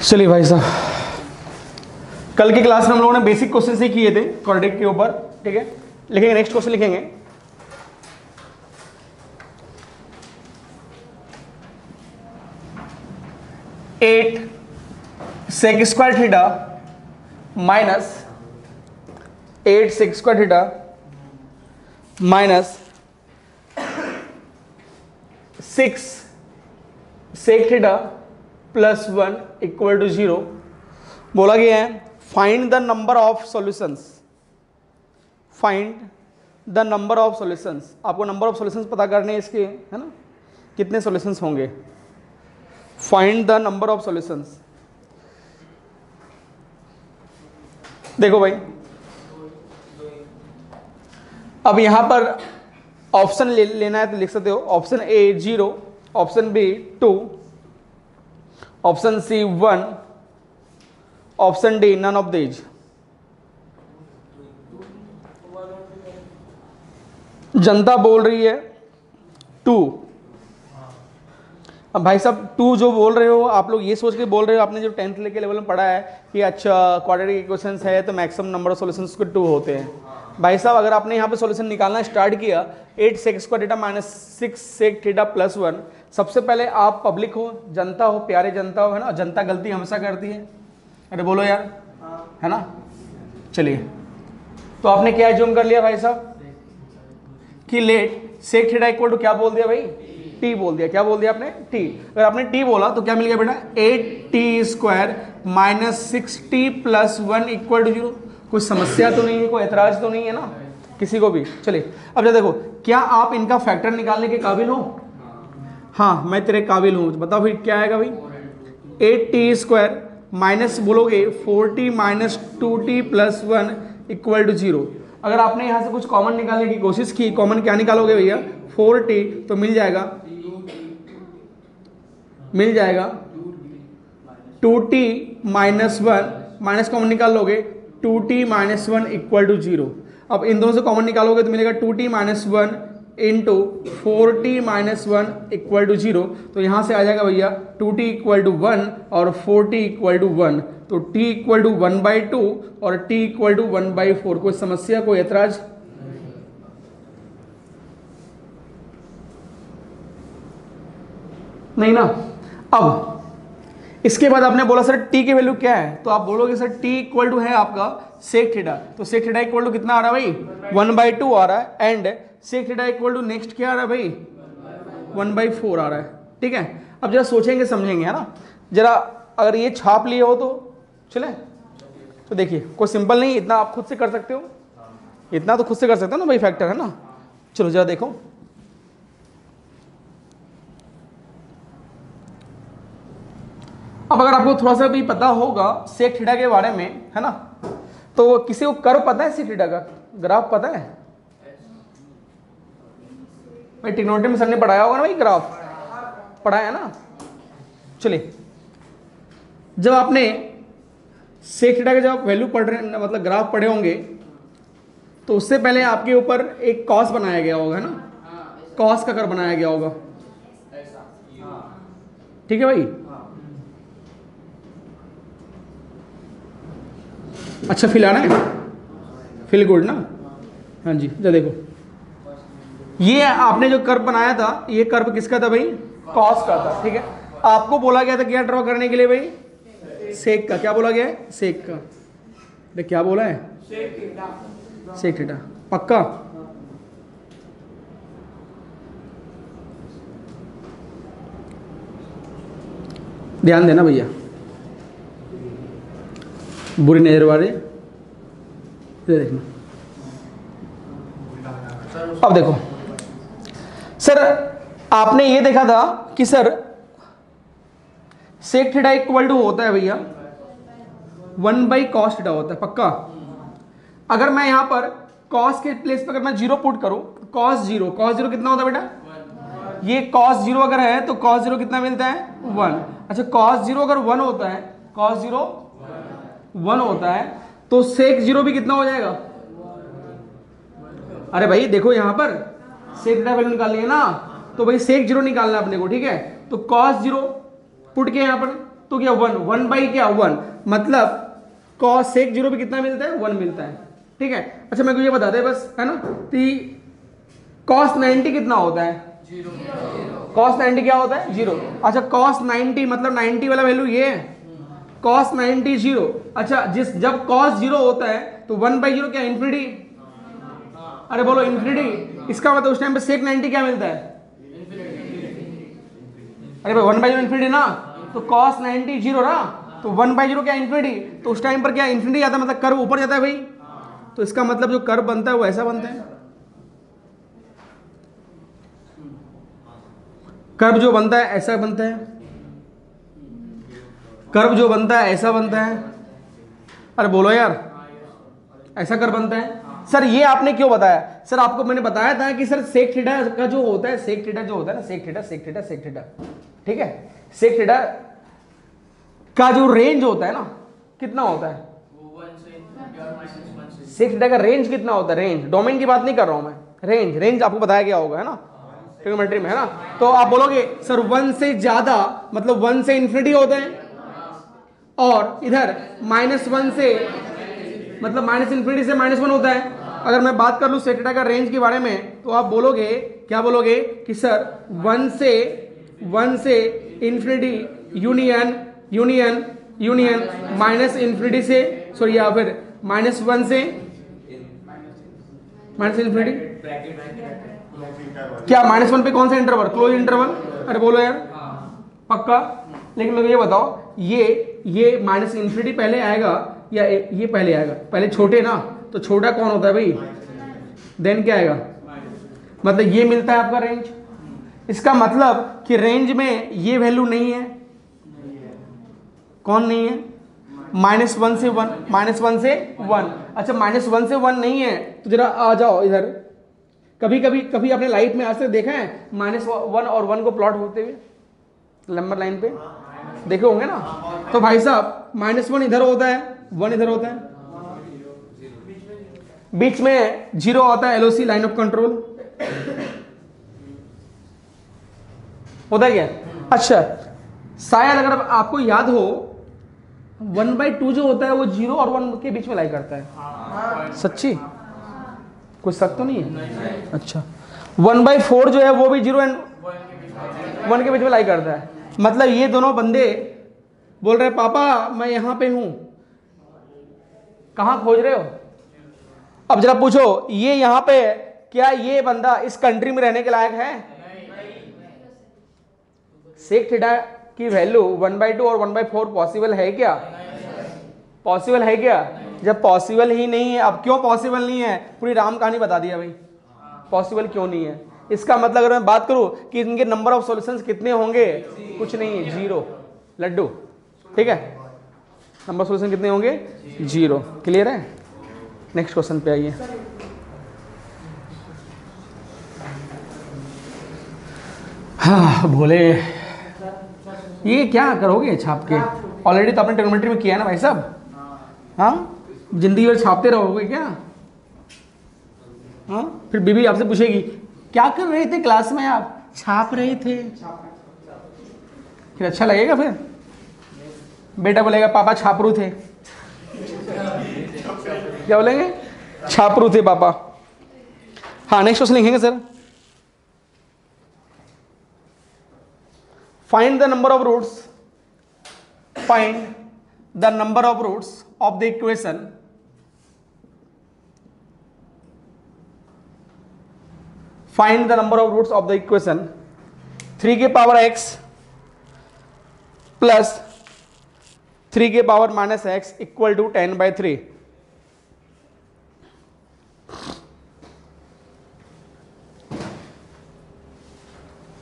चलिए भाई साहब, कल की क्लास में हम लोगों ने बेसिक क्वेश्चन ही किए थे क्वाड्रेटिक के ऊपर, ठीक है। लिखेंगे, नेक्स्ट क्वेश्चन लिखेंगे। Eight sec square theta minus 8 sec square theta minus 6 sec theta plus 1 equal to 0 बोला गया है। Find the number of solutions, find the number of solutions. आपको नंबर ऑफ सॉल्यूशंस पता करने हैं इसके, है ना, कितने सॉल्यूशंस होंगे। फाइंड द नंबर ऑफ सॉल्यूशंस। देखो भाई, अब यहां पर ऑप्शन लेना है तो लिख सकते हो। Option A 0, option B 2, option C 1, option D none of these. जनता बोल रही है 2। अब भाई साहब 2 जो बोल रहे हो आप लोग ये सोच के बोल रहे हो, आपने जो 10th लेके लेवल में पढ़ा है कि अच्छा क्वाड्रेटिक इक्वेशंस है तो मैक्सिमम नंबर ऑफ सॉल्यूशंस के 2 होते हैं। भाई साहब अगर आपने यहाँ पे सॉल्यूशन निकालना स्टार्ट किया 8 sec square theta minus 6 sec theta plus 1, सबसे पहले आप पब्लिक हो, जनता हो, प्यारे जनता हो, है ना। जनता गलती हमेशा करती है, अरे बोलो यार, है ना। चलिए, तो आपने क्या एज्यूम कर लिया भाई साहब कि let sec theta equal to क्या बोल दिया भाई, टी बोल दिया। क्या बोल दिया आपने, टी। अगर आपने टी बोला तो क्या मिल गया बेटा, 8t square minus 6t plus 1 equal to 0। कोई समस्या तो नहीं है, कोई एतराज तो नहीं है ना किसी को भी। चलिए अब देखो, क्या आप इनका फैक्टर निकालने के काबिल हो? हाँ, मैं तेरे काबिल हूँ। बताओ फिर क्या आएगा भाई, 8t स्क्वायर माइनस बोलोगे 4t minus 2t plus 1 equal to 0। अगर आपने यहाँ से कुछ कॉमन निकालने की कोशिश की, कॉमन क्या निकालोगे भैया, 4t, तो मिल जाएगा 2t माइनस 1, माइनस कॉमन निकाल लोगे 2t माइनस 1 इक्वल टू 0। अब इन दोनों से कॉमन निकालोगे तो मिलेगा 2t minus 1 into 4t minus 1 equal to 0। तो यहाँ से आ जाएगा भैया 2t इक्वल टू 1 और 4t इक्वल टू 1। तो t इक्वल टू 1/2 और t इक्वल टू 1/4। कोई समस्या, कोई एतराज? नहीं ना। अब इसके बाद आपने बोला सर t की वैल्यू क्या है, तो आप बोलोगे सर t इक्वल टू है आपका सेक थीटा। तो सेक थीटा इक्वल टू कितना आ रहा है भाई, 1/2 आ रहा है। And sec theta equal to next क्या आ रहा है भाई, 1/4 आ रहा है। ठीक है, अब जरा सोचेंगे समझेंगे, है ना। जरा अगर ये छाप लिए हो तो चले, तो देखिए कोई सिंपल नहीं, इतना आप खुद से कर सकते हो, इतना तो खुद से कर सकते हो ना भाई, फैक्टर है ना। चलो जरा देखो, अब अगर आपको थोड़ा सा भी पता होगा सेक थीटा के बारे में, है ना, तो किसी को कर्व पता है सेक थीटा का, ग्राफ पता है भाई? ट्रिग्नोमेट्री में सर ने पढ़ाया होगा ना भाई, ग्राफ पढ़ाया है ना। चलिए, जब आपने सेक थीटा का जब वैल्यू पढ़ रहे, मतलब ग्राफ पढ़े होंगे, तो उससे पहले आपके ऊपर एक कॉस बनाया गया होगा, है ना। कॉस का कर्व बनाया गया होगा, ठीक है भाई। अच्छा फील आना है, फील गुड ना। हाँ जी, जरा देखो, ये आपने जो कर्व बनाया था, ये कर्व किसका था भाई, कॉस का था। ठीक है, आपको बोला गया था क्या ड्रॉ करने के लिए भाई, सेक का। क्या बोला गया है, सेक का। देख क्या बोला है, सेक थीटा। पक्का? ध्यान देना भैया, बुरी नजर वाले देखना। अब देखो सर, आपने ये देखा था कि sir sec theta equal to होता है भैया 1/cos थीटा होता है। पक्का? अगर मैं यहां पर cos के प्लेस पर अगर मैं 0 पुट करूं, cos 0 कितना होता है बेटा, ये cos 0 अगर है तो cos 0 कितना मिलता है, 1। अच्छा cos 0 अगर 1 होता है, cos 0 1 होता है, तो सेक 0 भी कितना हो जाएगा। अरे भाई देखो यहां पर सेक थीटा वैल्यू निकालनी है ना, तो भाई सेक 0 निकालना है अपने को। ठीक है, तो cos 0 पुट के यहां पर तो क्या 1, 1 बाई क्या 1, मतलब cos sec 0 पे कितना मिलता है 1 मिलता है, ठीक है। अच्छा मेरे को ये बता दे बस, है ना, तो cos 90 कितना होता है 0, cos 90 क्या होता है 0। अच्छा cos 90 मतलब 90 वाला वैल्यू ये है, cos 90 0। अच्छा जब cos 0 होता है तो 1 बाई 0 क्या इन्फिनिटी, अरे बोलो इन्फिनिटी, इसका मतलब उस टाइम पे sec 90 क्या मिलता है, अरे भाई 1 बाई 0 इन्फिनिटी ना, तो cos 90 0 ना, तो 1 बाई 0 क्या इन्फिनिटी, तो उस टाइम पर क्या इन्फिनिटी आता है, मतलब कर्व ऊपर जाता है भाई, तो इसका मतलब जो कर्व बनता है वो ऐसा बनता है, कर्व जो बनता है ऐसा बनता है, कर्व जो बनता है ऐसा बनता है, अरे बोलो यार ऐसा कर्व बनता है। सर ये आपने क्यों बताया, सर आपको मैंने बताया था कि सर सेक थीटा का जो होता है, सेक थीटा जो होता है ना, sec theta sec theta sec theta, ठीक है, सेक थीटा का जो रेंज होता है ना कितना होता है, सेक थीटा का रेंज कितना होता है, रेंज, डोमेन की बात नहीं कर रहा हूं मैं, रेंज, रेंज आपको बताया गया होगा, है ना, ट्रिग्नोमेट्री में, है ना। तो आप बोलोगे सर 1 से ज्यादा मतलब 1 से इंफिनिटी होता है, और इधर -1 से मतलब माइनस इंफिनिटी से -1 होता है। अगर मैं बात कर लूं सेक थीटा का रेंज के बारे में, तो आप बोलोगे क्या बोलोगे कि सर 1 से infinity union union union minus infinity से सॉरी, या फिर -1 से माइनस इंफिनिटी, क्या -1 पे कौन सा इंटरवल, क्लोज इंटरवल, अरे बोलो यार पक्का। लेकिन मेरे को ये बताओ ये माइनस इंफिनिटी पहले आएगा या ये पहले आएगा, पहले छोटे ना, तो छोटा कौन होता है भाई, देन क्या आएगा, मतलब ये मिलता है आपका रेंज। इसका मतलब कि रेंज में ये वैल्यू नहीं है, कौन नहीं है, -1 से 1, -1 से 1। अच्छा -1 से 1 नहीं है तो जरा आ जाओ इधर, कभी आपने लाइफ में आज तक देखा है -1 और 1 को प्लॉट होते हुए नंबर लाइन पे, देखे होंगे ना। तो भाई साहब -1 इधर होता है, 1 इधर होता है, बीच में 0 होता है, एलओसी लाइन ऑफ कंट्रोल होता है क्या। अच्छा शायद अगर आपको याद हो 1/2 जो होता है वो 0 और 1 के बीच में लाई करता है, सच्ची कुछ शक तो नहीं है। अच्छा 1/4 जो है वो भी 0 एंड 1 के बीच में लाई करता है, मतलब ये दोनों बंदे बोल रहे पापा मैं यहां पे हूं, कहां खोज रहे हो। अब जरा पूछो ये यहां पे, क्या ये बंदा इस कंट्री में रहने के लायक है, सेक थीटा की वैल्यू 1/2 और 1/4 पॉसिबल है क्या, पॉसिबल है क्या, जब पॉसिबल ही नहीं है, अब क्यों पॉसिबल नहीं है, पूरी राम कहानी बता दिया भाई पॉसिबल क्यों नहीं है। इसका मतलब अगर मैं बात करूं कि इनके नंबर ऑफ सॉल्यूशंस कितने होंगे, कुछ नहीं है, 0 लड्डू, ठीक है, नंबर सॉल्यूशन कितने होंगे 0, क्लियर है। नेक्स्ट क्वेश्चन पे आइए। हाँ भोले, ये क्या करोगे छाप के, ऑलरेडी तो आपने ट्रिग्नोमेट्री में किया है ना भाई साहब, हाँ जिंदगी भर छापते रहोगे क्या, हाँ फिर बीबी आपसे पूछेगी क्या कर रहे थे क्लास में, आप छाप रहे थे, फिर अच्छा लगेगा, फिर बेटा बोलेगा पापा छापरू थे, क्या बोलेंगे छापरू थे पापा। हाँ नेक्स्ट क्वेश्चन लिखेंगे sir, find the number of roots, find the number of roots of the equation find the number of roots of the equation 3 के पावर x प्लस 3 के power minus x equal to 10/3।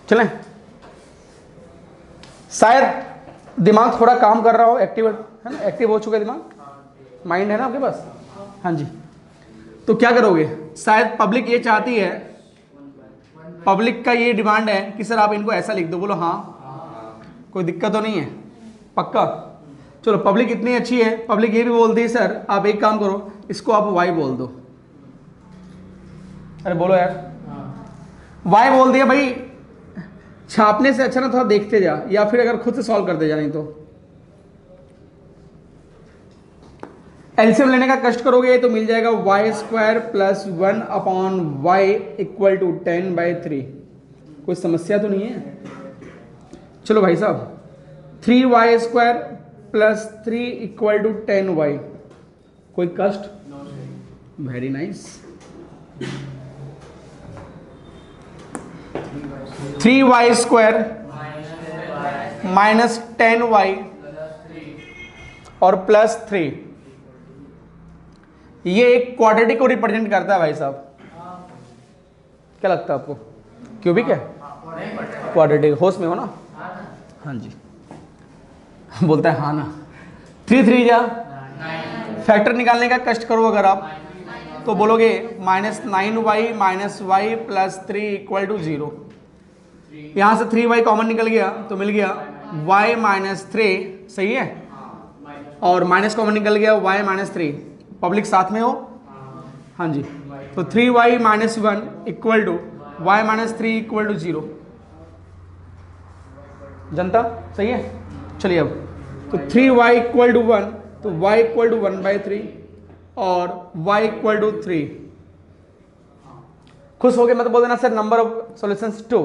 चलें, शायद दिमाग थोड़ा काम कर रहा हो, एक्टिव है ना, एक्टिव हो चुका है दिमाग, माइंड है ना आपके पास, हाँ जी। तो क्या करोगे, शायद पब्लिक ये चाहती है, पब्लिक का ये डिमांड है कि सर आप इनको ऐसा लिख दो, बोलो हाँ कोई दिक्कत तो नहीं है, पक्का। चलो पब्लिक इतनी अच्छी है, पब्लिक ये भी बोलती है सर आप एक काम करो इसको आप y बोल दो, अरे बोलो यार y बोल दिया भाई, छापने से अच्छा ना थोड़ा देखते जा, या फिर अगर खुद से सॉल्व करते जा, नहीं तो एलसीएम लेने का कष्ट करोगे तो मिल जाएगा Y square plus 1/y equal to 10/3। कोई समस्या तो नहीं है? चलो भाई साहब, 3y square plus 3 equal to 10y। कोई कष्ट? Very nice. 3y square minus 10y और प्लस 3, ये एक क्वाड्रेटिक को रिप्रेजेंट करता है भाई साहब। क्या लगता है आपको? क्यूबिक है? क्वाड्रेटिक। होश में हो ना? हाँ जी। बोलता है हाँ ना। 3 3 जा फैक्टर निकालने का कष्ट करो अगर आप, तो बोलोगे -9y minus y plus 3 equal to 0। यहां से 3y कॉमन निकल गया तो मिल गया y माइनस 3, सही है, और माइनस कॉमन निकल गया y माइनस 3। पब्लिक साथ में हो? हाँ जी। तो 3y minus 1 equal to y minus 3 equal to 0। जनता सही है? चलिए अब तो 3y इक्वल टू 1, तो y इक्वल टू 1/3 और y इक्वल टू 3। खुश हो गए? मैं तो बोल देना सर नंबर ऑफ सॉल्यूशंस 2।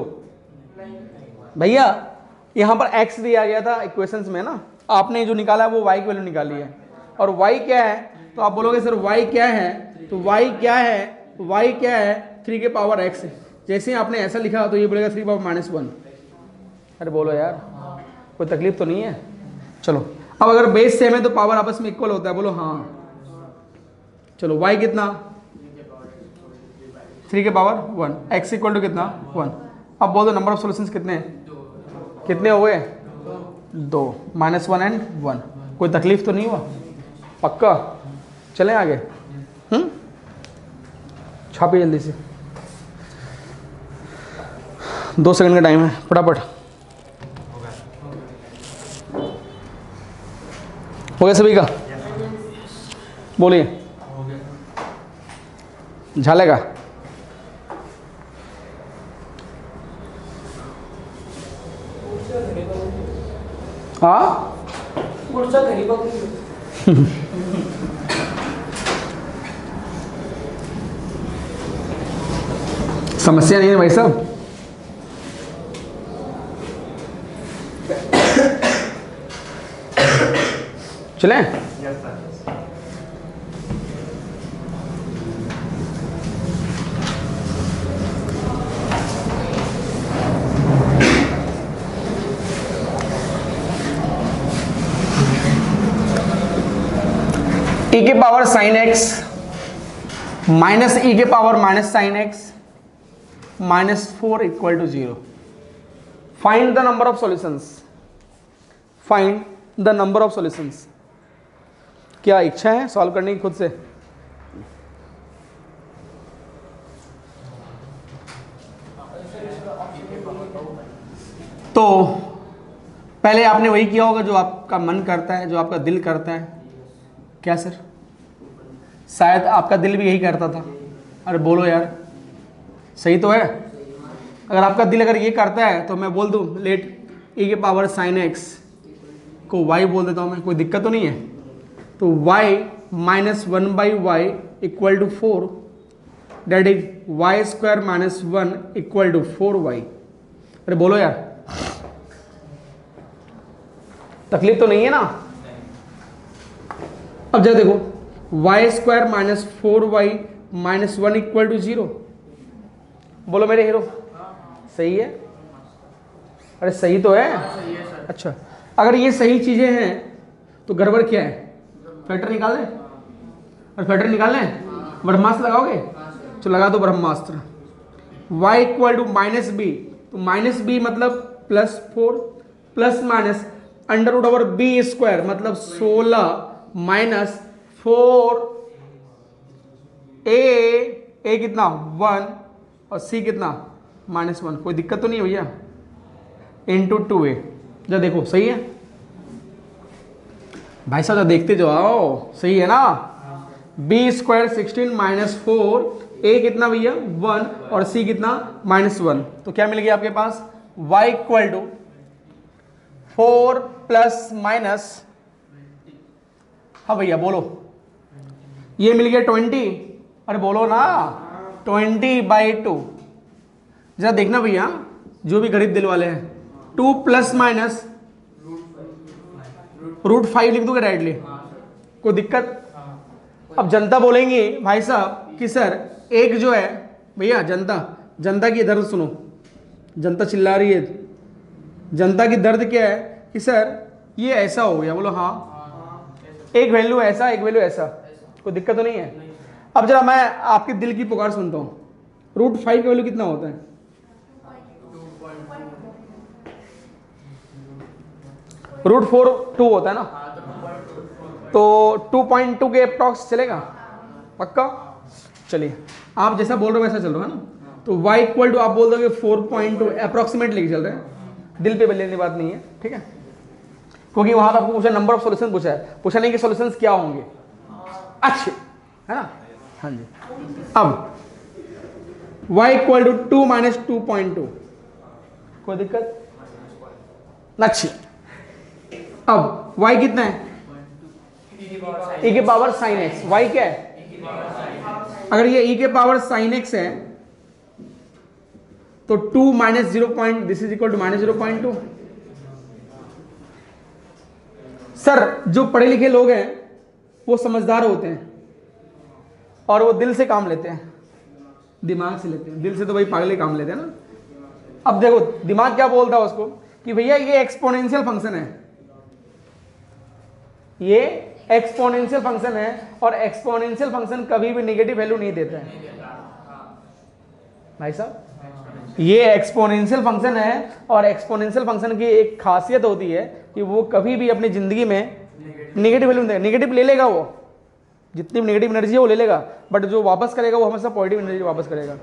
भैया यहां पर x दिया गया था इक्वेशंस में ना, आपने जो निकाला है वो y की वैल्यू निकाली है, और y क्या है? तो आप बोलोगे सर y क्या है? तो y क्या है? y क्या है? 3 के पावर x। जैसे ही आपने ऐसा लिखा तो ये बोलेगा 3 पावर -1। अरे बोलो यार, कोई तकलीफ तो नहीं है? चलो अब अगर बेस सेम है तो पावर आपस में इक्वल होता है, बोलो हाँ। चलो y कितना? 3 के पावर 1, x इक्वल टू कितना? 1। अब बोल दो नंबर ऑफ सॉल्यूशंस कितने कितने हो गए? 2, -1 एंड 1। कोई तकलीफ तो नहीं हुआ? पक्का? चलें आगे। छापिए जल्दी से, 2 सेकंड का टाइम है, फटाफट। हो गया सभी का? बोलिए। झालेगा? हाँ समस्या नहीं है भाई साहब। चलें? e के power sine x minus e के power minus sine x -4 equal to 0। Find the number of solutions. Find the number of solutions. क्या इच्छा है सॉल्व करने की खुद से? तो पहले आपने वही किया होगा जो आपका मन करता है, जो आपका दिल करता है। क्या सर? शायद आपका दिल भी यही करता था। अरे बोलो यार, सही तो है? अगर आपका दिल अगर ये करता है तो मैं बोल दूं लेट e के पावर साइन x को y बोल देता हूं मैं, कोई दिक्कत तो नहीं है? तो y minus 1/y equal to 4, that is y square minus 1 equal to 4y। अरे बोलो यार, तकलीफ तो नहीं है ना? अब जरा देखो, y square minus 4y minus 1 equal to 0। बोलो मेरे हीरो, सही है? अरे सही तो है? अच्छा, अगर ये सही चीजें हैं तो गड़बड़ क्या है? फैक्टर निकाल लें? और फैक्टर निकाल लें? ब्रह्मास्त्र लगाओगे? तो लगा दो ब्रह्मास्त्र। y equal to minus B, तो माइनस बी मतलब +4 plus minus under root over B square मतलब 16 माइनस 4 ए कितना 1 और सी कितना -1। कोई दिक्कत तो नहीं है भैया? Into 2a। जरा देखो सही है भाई साहब, देखते जो आओ, सही है ना? बी स्क्वायर 16 माइनस 4, ए कितना भैया 1 और सी कितना -1। तो क्या मिल गया आपके पास? y equal to 4 plus minus, हाँ भैया बोलो, ये मिल गया 20, अरे बोलो ना 20/2। जरा देखना भैया जो भी गरीब दिल वाले हैं, 2 प्लस माइनस √5 लिख दूंगा डायरेक्टली, कोई दिक्कत? अब जनता बोलेंगी भाई साहब कि सर एक जो है भैया, जनता की दर्द सुनो, जनता चिल्ला रही है, जनता की दर्द क्या है कि सर ये ऐसा हो गया, बोलो हाँ, एक वैल्यू ऐसा एक वैल्यू ऐसा, कोई दिक्कत तो नहीं है? अब जरा मैं आपके दिल की पुकार सुनता हूँ, √5 का वैल्यू कितना होता है? √4 2 होता है ना, तो 2.2 के अप्रॉक्स चलेगा पक्का? चलिए आप जैसा बोल रहे हो वैसा चल रहा है ना, तो y इक्वल टू आप बोल दोगे 4.2 अप्रॉक्सीमेट लेके चल रहे हैं, दिल पे बल्ले की बात नहीं है, ठीक है? क्योंकि वहां पर आपको पूछा नंबर ऑफ सॉल्यूशन पूछा है, पूछा नहीं कि सॉल्यूशंस क्या होंगे, अच्छे है ना? हाँ जी। अब y इक्वल टू 2 माइनस 2.2, कोई दिक्कत? अच्छी। अब y कितना है? e के पावर साइन x, y क्या है? अगर ये e के पावर साइन x है तो 2 minus 0. This is equal to minus 0.2। Sir जो पढ़े लिखे लोग हैं वो समझदार होते हैं और वो दिल से काम लेते हैं, दिमाग से लेते हैं, दिल से तो भाई पागले काम लेते हैं ना। अब देखो दिमाग क्या बोलता है उसको कि भैया ये एक्सपोनेंशियल फंक्शन है, ये एक्सपोनेंशियल फंक्शन है और एक्सपोनेंशियल फंक्शन कभी भी नेगेटिव वैल्यू नहीं देता है भाई साहब। ये एक्सपोनेंशियल फंक्शन है और एक्सपोनेंशियल फंक्शन की एक खासियत होती है कि वो कभी भी अपनी जिंदगी में नेगेटिव वैल्यू नहीं देगा। नेगेटिव ले लेगा, वो जितनी नेगेटिव एनर्जी है वो ले लेगा, बट जो वापस करेगा वो हमेशा पॉजिटिव एनर्जी वापस करेगा,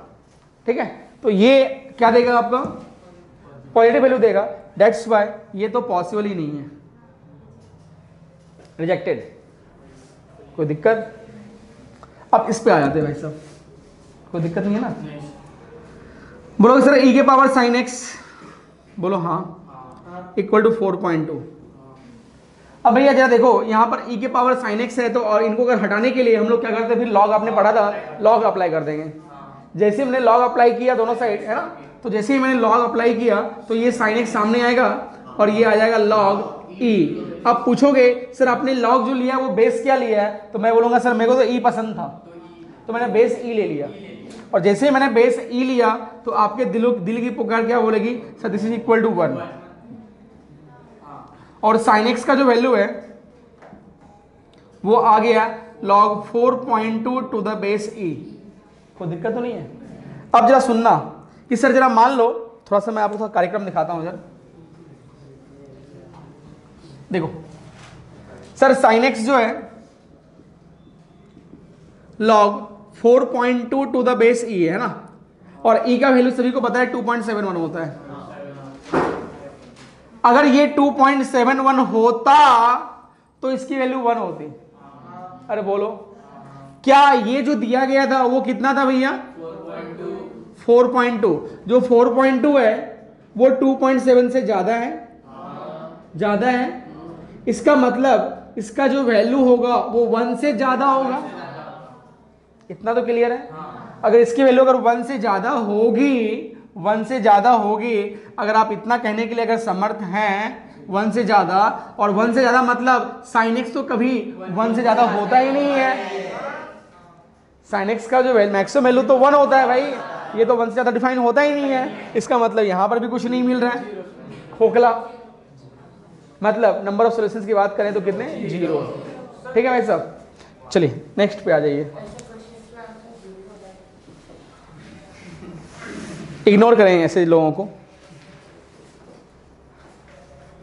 ठीक है? तो ये क्या देगा आपका? पॉजिटिव वैल्यू देगा। दैट्स वाई ये तो पॉसिबल ही नहीं है, रिजेक्टेड। कोई दिक्कत? अब इस पे आ जाते हैं भाई साहब, कोई दिक्कत नहीं है ना? बोलो सर e के पावर साइन x, बोलो हाँ, इक्वल टू 4.2। अब भैया जरा देखो यहां पर e के पावर साइन x है, तो और इनको अगर हटाने के लिए हम लोग क्या करते हैं, फिर लॉग आपने पढ़ा था, लॉग अप्लाई कर देंगे। जैसे हमने लॉग अप्लाई किया दोनों साइड है ना, तो जैसे ही मैंने लॉग अप्लाई किया तो ये साइन x सामने आएगा और ये आ जाएगा लॉग e। अब पूछोगे सर आपने लॉग जो लिया वो बेस क्या लिया है, तो मैं बोलूंगा सर मेरे को तो e पसंद था तो मैंने बेस e ले लिया, और जैसे ही मैंने बेस e लिया तो आपके दिल की पुकार क्या बोलेगी, sir this is equal to 1। और साइन x का जो वैल्यू है वो आ गया log 4.2 to the base e। कोई दिक्कत तो नहीं है? अब जरा सुनना कि सर जरा मान लो, थोड़ा सा मैं आपको थोड़ा कार्यक्रम दिखाता हूं जरा, देखो सर साइन x जो है log 4.2 to the base e है ना, और e का वैल्यू सभी को पता है 2.71 होता है। अगर ये 2.71 होता तो इसकी वैल्यू 1 होती। अरे बोलो क्या ये जो दिया गया था वो कितना था भैया? 4.2। जो 4.2 है वो 2.7 से ज्यादा है, ज्यादा है। इसका मतलब इसका जो वैल्यू होगा वो 1 से ज्यादा होगा। इतना तो क्लियर है? अगर इसकी वैल्यू अगर 1 से ज्यादा होगी, 1 से ज्यादा होगी, अगर आप इतना कहने के लिए अगर समर्थ हैं 1 से ज्यादा, और 1 से ज्यादा मतलब साइन x तो कभी 1 से ज्यादा होता ही नहीं है। साइन x का जो मैक्सिमम वैल्यू तो 1 होता है भाई, ये तो 1 से ज्यादा डिफाइन होता ही नहीं है। इसका मतलब यहां पर भी कुछ नहीं मिल रहा है, खोखला। मतलब नंबर ऑफ सॉल्यूशंस की बात करें तो कितने? 0। ठीक है भाई साहब, चलिए नेक्स्ट पे आ जाइए। इग्नोर करें ऐसे लोगों को,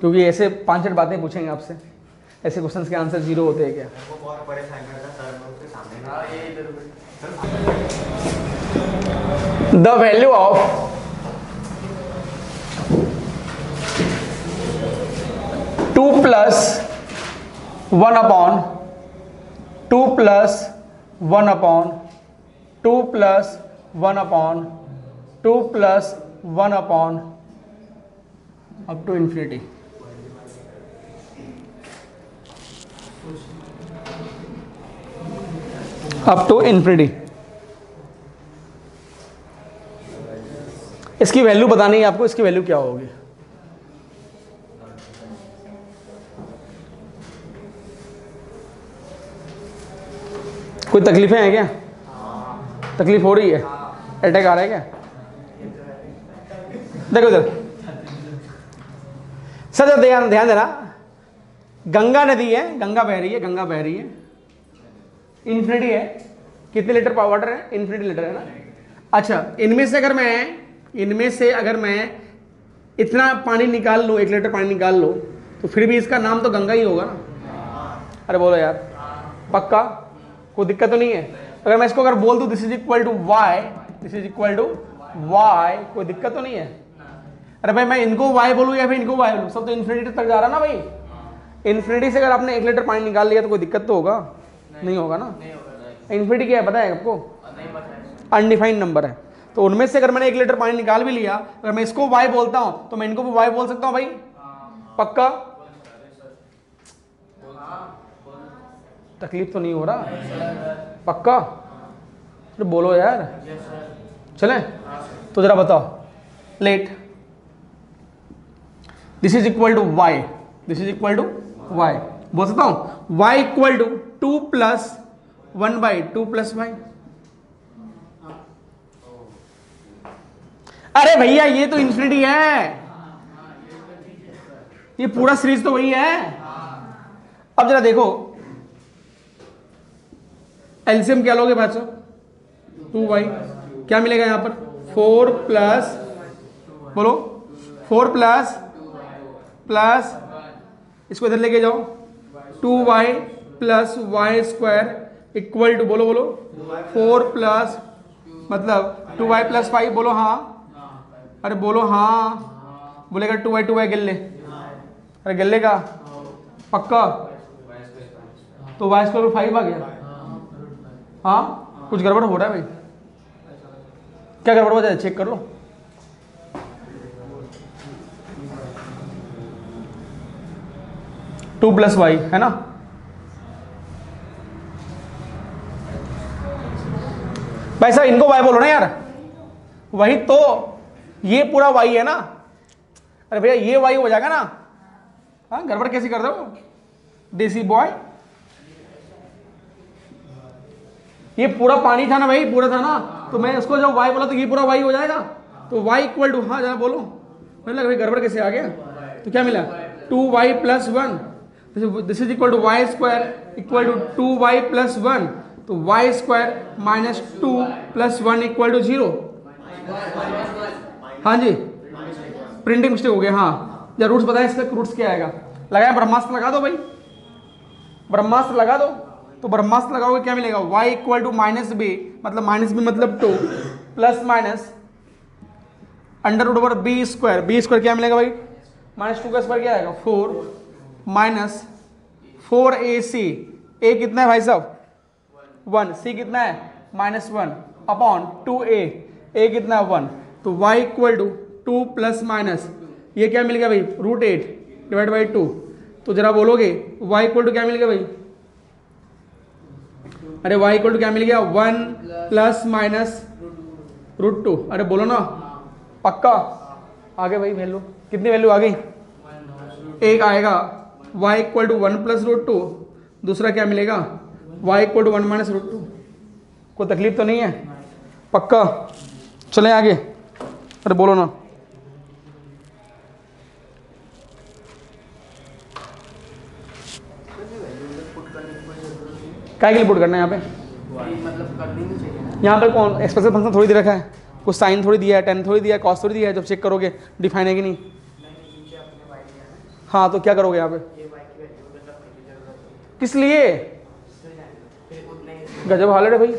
क्योंकि ऐसे 5-6 बातें पूछेंगे आपसे, ऐसे क्वेश्चंस के आंसर 0 होते हैं क्या? The value of two plus 1 upon 2 plus 1 upon 2 plus 1 upon 2 plus 1 upon up to infinity. Up to infinity. इसकी वैल्यू बतानी है आपको, इसकी वैल्यू क्या होगी। कोई तकलीफें हैं क्या? तकलीफ हो रही है? अटैक आ रहा है क्या? देखो इधर सर, ध्यान देना। गंगा नदी है, गंगा बह रही है, गंगा बह रही है, इन्फिनिटी है। कितने लीटर वाटर है? इन्फिनिटी लीटर है ना। अच्छा, इनमें से अगर मैं इतना पानी निकाल लूँ, 1 लीटर पानी निकाल लूँ, तो फिर भी इसका नाम तो गंगा ही होगा ना। अरे बोलो यार, पक्का? कोई दिक्कत तो नहीं है? अगर मैं इसको बोल दूँ this is equal to Y, this is equal to Y, कोई दिक्कत तो नहीं है? अरे भाई मैं इनको वाई बोलूँ या फिर इनको वाई बोलूँ, सब तो इन्फिनिटी तक जा रहा ना भाई। इन्फिनिटी से अगर आपने 1 लीटर पानी निकाल लिया तो कोई दिक्कत तो होगा? नहीं होगा ना। इन्फिनिटी क्या है पता है आपको? अनडिफाइंड नंबर है। तो उनमें से अगर मैंने 1 लीटर पानी निकाल भी लिया, अगर मैं इसको वाई बोलता हूं तो मैं इनको भी वाई बोल सकता हूं भाई? पक्का? तकलीफ तो नहीं हो रहा? पक्का? तो बोलो यार। चले तो जरा बताओ। Let this is equal to Y, this is equal to Y, बोल सकता हूं Y equal to 2 plus 1/2 plus Y. अरे भैया ये तो इन्फिनिटी है, ये पूरा सीरीज तो वही है। अब जरा देखो एलसीएम क्या लोगे बच्चों? 2y, क्या मिलेगा यहां पर? 4 प्लस, बोलो 4 प्लस इसको इधर लेके जाओ, 2y plus Y square equal to, बोलो 4 प्लस मतलब 2y प्लस 5, बोलो हाँ। अरे बोलो हाँ। बोलेगा 2y गिल ले। अरे गिल लेगा पक्का? तो y स्क्वायर 5 आ गया। हाँ कुछ गड़बड़ हो रहा है भाई, क्या गड़बड़ हो जाए चेक कर लो। टू प्लस वाई है ना। भाई साहब इनको वाई बोलो ना यार, वही तो, ये पूरा वाई है ना। अरे भैया ये वाई हो जाएगा ना। हाँ गड़बड़ कैसे कर दो देसी बॉय? ये पूरा पानी था ना भाई, पूरा था ना, तो मैं इसको जब वाई बोला तो ये पूरा वाई हो जाएगा। तो वाई इक्वल टू, हाँ जरा बोलो, मुझे लगा भाई गड़बड़ कैसे आ गया। तो क्या मिला? 2y plus 1, this is equal to Y square equal to 2y plus 1, तो Y square minus 2 plus 1 equal to 0। हाँ जी प्रिंटिंग मिस्टेक हो गया। हाँ या रूट्स बताए इसका, रूट्स क्या आएगा? लगाया ब्रह्मास्त्र लगा दो भाई, ब्रह्मास्त्र लगा दो। तो ब्रह्मास्त्र लगाओगे क्या मिलेगा? y equal to minus B, मतलब माइनस बी मतलब 2 plus minus under root over B square, B square क्या मिलेगा भाई? -2 का स्क्वायर क्या आएगा? 4 माइनस 4ac, a कितना है भाई साहब? 1, c कितना है? -1 अपॉन 2a, a कितना है? 1। तो y equal to 2 plus minus ये क्या मिल गया भाई? √8 डिवाइड बाई 2। तो जरा बोलोगे y इक्वल टू क्या मिल गया भाई? अरे y इक्वल टू क्या मिल गया? 1 प्लस माइनस √2। अरे बोलो ना पक्का? आगे भाई वैल्यू कितनी वैल्यू आ गई? एक आएगा y इक्वल टू 1 प्लस √2, दूसरा क्या मिलेगा? y equal to 1 minus √2। कोई तकलीफ तो नहीं है? पक्का? चलें आगे। अरे बोलो ना। क्या के लिए पुट करना है यहाँ पे? मतलब कर देनी चाहिए। यहाँ पे कौन एक्सप्रेसिव फंक्शन थोड़ी दे रखा है, कुछ साइन थोड़ी दिया है, टेन थोड़ी दिया है, कॉस थोड़ी दिया है। जब चेक करोगे डिफाइन है कि नहीं? हाँ तो क्या करोगे यहाँ पे? किस लिए? गजब हालत है भाई।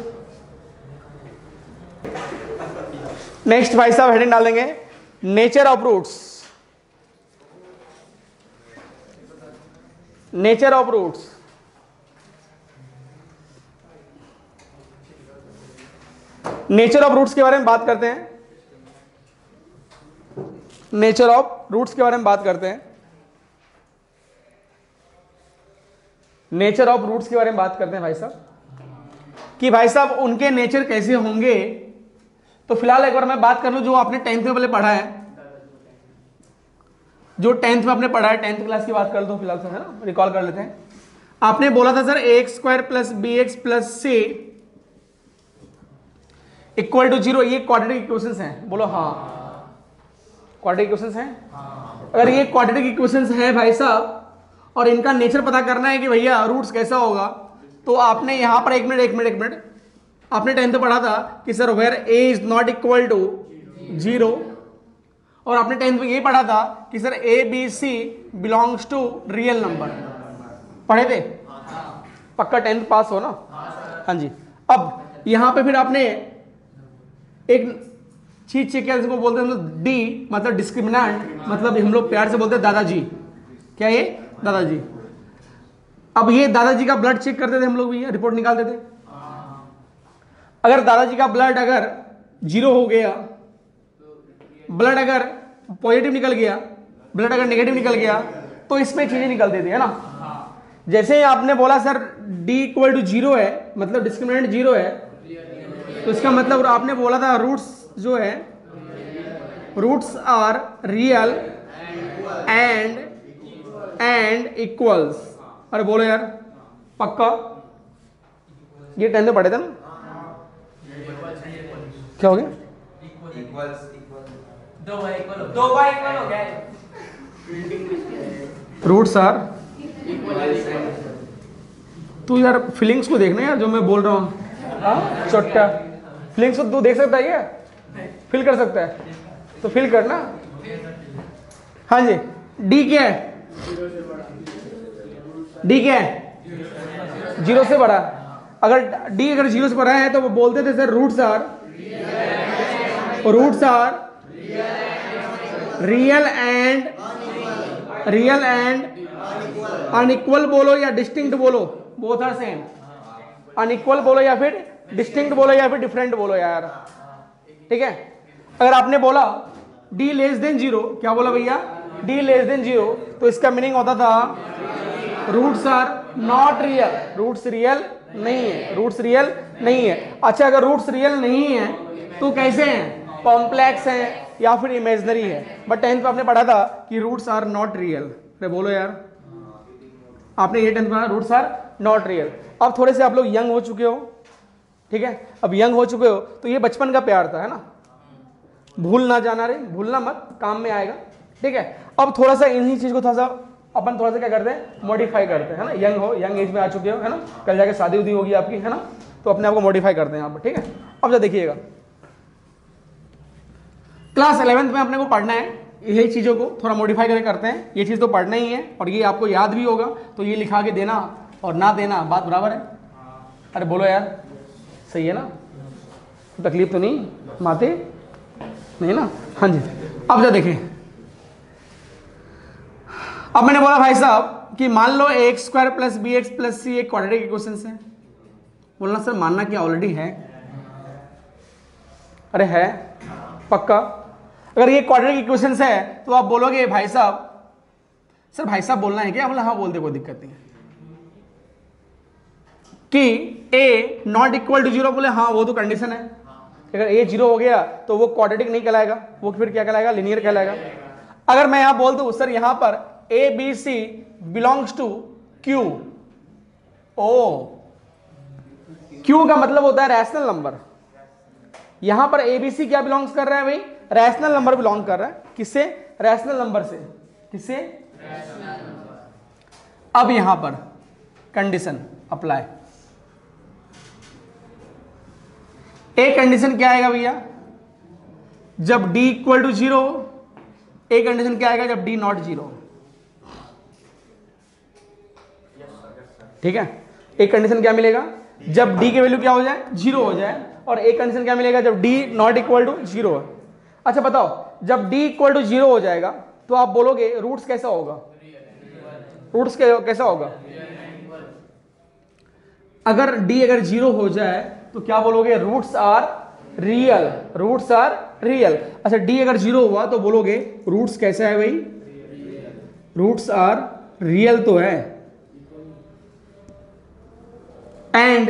नेक्स्ट भाई साहब हेडिंग डाल देंगे nature of roots. Nature of roots, nature of roots के बारे में बात करते हैं। नेचर ऑफ रूट्स के बारे में बात करते हैं। नेचर ऑफ रूट्स के बारे में बात करते हैं भाई साहब कि भाई साहब उनके नेचर कैसे होंगे, तो फिलहाल एक बार मैं बात कर लूं जो आपने 10th में पहले पढ़ा है, जो 10th में आपने पढ़ा है, 10th क्लास की बात कर दो फिलहाल से, है ना, रिकॉल कर लेते हैं। आपने बोला था sir ax² plus bx plus c equal to 0, ये क्वाड्रेटिक इक्वेशंस हैं, बोलो हाँ, क्वाड्रेटिक इक्वेशंस हैं। अगर ये क्वाड्रेटिक इक्वेशंस हैं भाई साहब और इनका नेचर पता करना है कि भैया रूट्स कैसा होगा, तो आपने यहां पर एक मिनट आपने 10th में पढ़ा था कि sir where a is not equal to 0, और आपने 10th में ये पढ़ा था कि sir a b c belongs to real number, पढ़े थे, पक्का 10th पास हो ना, हाँ जी। अब यहां पे फिर आपने एक चीज चेक किया जिसको बोलते हैं हम लोग डी, मतलब डिस्क्रिमिनेंट, मतलब हम लोग प्यार से बोलते हैं दादाजी, क्या ये दादाजी। अब ये दादाजी का ब्लड चेक करते थे हम लोग भी, रिपोर्ट निकालते थे। अगर दादाजी का ब्लड अगर 0 हो गया, ब्लड अगर पॉजिटिव निकल गया, ब्लड अगर नेगेटिव निकल गया, तो इसमें चीजें निकलती थी, है ना। जैसे आपने बोला सर d इक्वल टू 0 है, मतलब डिस्क्रिमिनेंट 0 है, तो इसका मतलब आपने बोला था रूट्स जो है, roots are real and equals. अरे बोलो यार पक्का, ये 10th में पढ़े थे ना, क्या हो गया, रूट्स आर, तू यार फीलिंग्स को देखना यार जो मैं बोल रहा हूँ, छोटा फीलिंग्स को तू देख सकता है क्या, फील कर सकता है, तो फील करना। हाँ जी, डी क्या है, डी क्या है, 0 से बड़ा। अगर डी अगर 0 से बड़ा है तो वो बोलते थे sir roots are real and unequal बोलो या डिस्टिंक्ट बोलो, बोथ आर सेम। अनइक्वल बोलो या फिर डिस्टिंक्ट बोलो या फिर डिफरेंट बोलो यार, ठीक है। अगर आपने बोला d लेस देन 0, क्या बोला भैया, d लेस देन 0, तो इसका मीनिंग होता था roots are not real, roots real नहीं है, रूट्स रियल नहीं है। अच्छा अगर रूट्स रियल नहीं है तो कैसे हैं, कॉम्प्लेक्स हैं या फिर इमेजिनरी है। बट 10th में आपने पढ़ा था कि रूट्स आर नॉट रियल, अरे बोलो यार, आपने ये 10th में पढ़ा रूट्स आर नॉट रियल। अब थोड़े से आप लोग यंग हो चुके हो, ठीक है, अब यंग हो चुके हो तो ये बचपन का प्यार था, है ना, भूल ना जाना रे, भूलना मत, काम में आएगा, ठीक है। अब थोड़ा सा इन्हीं चीज को थोड़ा सा अपन थोड़ा सा क्या करते हैं, मॉडिफाई करते हैं, है ना। यंग हो, यंग एज में आ चुके हो, है ना, कल जाके शादी उदी होगी आपकी, है ना, तो अपने आप को मॉडिफाई करते हैं यहाँ पर, ठीक है। अब जो देखिएगा क्लास 11th में अपने को पढ़ना है, यही चीज़ों को थोड़ा मॉडिफाई करके करते हैं, ये चीज़ तो पढ़ना ही है और ये आपको याद भी होगा, तो ये लिखा के देना और ना देना बात बराबर है। अरे बोलो यार, सही है ना, तकलीफ तो नहीं माते नहीं ना, हाँ जी। अब जो देखें, अब मैंने बोला भाई साहब कि मान लो ax² plus bx plus c एक क्वाड्रेटिक इक्वेशन है। बोलना सर मानना क्या ऑलरेडी है, अरे है पक्का। अगर ये क्वाड्रेटिक इक्वेशन है तो आप बोलोगे भाई साहब, सर भाई साहब बोलना है क्या, बोला हाँ बोल दे, कोई दिक्कत नहीं कि a नॉट इक्वल टू 0, बोले हाँ वो तो कंडीशन है। अगर a 0 हो गया तो वो क्वाड्रेटिक नहीं कहलाएगा, वो फिर क्या कहलाएगा, लिनियर कहलाएगा। अगर मैं यहां बोल दूं सर यहां पर a b c belongs to q, ओ q का मतलब होता है रैशनल नंबर। यहां पर a b c क्या बिलोंग्स कर रहा है भाई, रैशनल नंबर बिलोंग कर रहा है, किससे, रैशनल नंबर से, किससे, अब यहां पर कंडीशन अप्लाई, एक कंडीशन क्या आएगा भैया, जब d इक्वल टू 0, एक कंडीशन क्या आएगा जब d नॉट 0, ठीक है। एक कंडीशन क्या मिलेगा जब d की वैल्यू क्या हो जाए, 0 हो जाए, और एक कंडीशन क्या मिलेगा जब d नॉट इक्वल टू 0 है। अच्छा बताओ, जब d इक्वल टू 0 हो जाएगा तो आप बोलोगे रूट्स कैसा होगा, रूट्स कैसा होगा, अगर d अगर 0 हो जाए तो क्या बोलोगे, roots are real, roots are real. अच्छा d अगर 0 हुआ तो बोलोगे रूट्स कैसा है भाई, रूट्स आर रियल तो है, एंड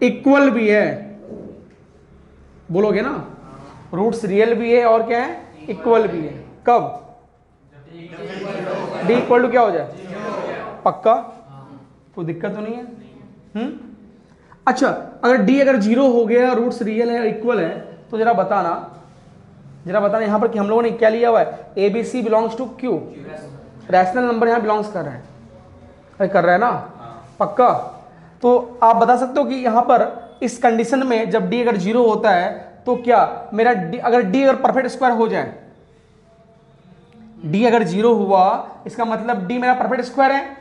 इक्वल भी है, बोलोगे ना, रूट्स रियल भी है और क्या है, इक्वल भी है। कब? डी इक्वल टू क्या हो जाए, पक्का, कोई दिक्कत तो नहीं है। अच्छा, अगर डी अगर जीरो हो गया, रूट्स रियल है, इक्वल है, तो जरा बताना यहां पर कि हम लोगों ने क्या लिया हुआ है, A B C belongs to Q, rational number यहां बिलोंग्स कर रहे हैं, कर रहा है ना, पक्का। तो आप बता सकते हो कि यहां पर इस कंडीशन में जब डी अगर जीरो होता है तो क्या मेरा अगर डी अगर परफेक्ट स्क्वायर हो जाए, डी अगर जीरो हुआ इसका मतलब डी मेरा परफेक्ट स्क्वायर है।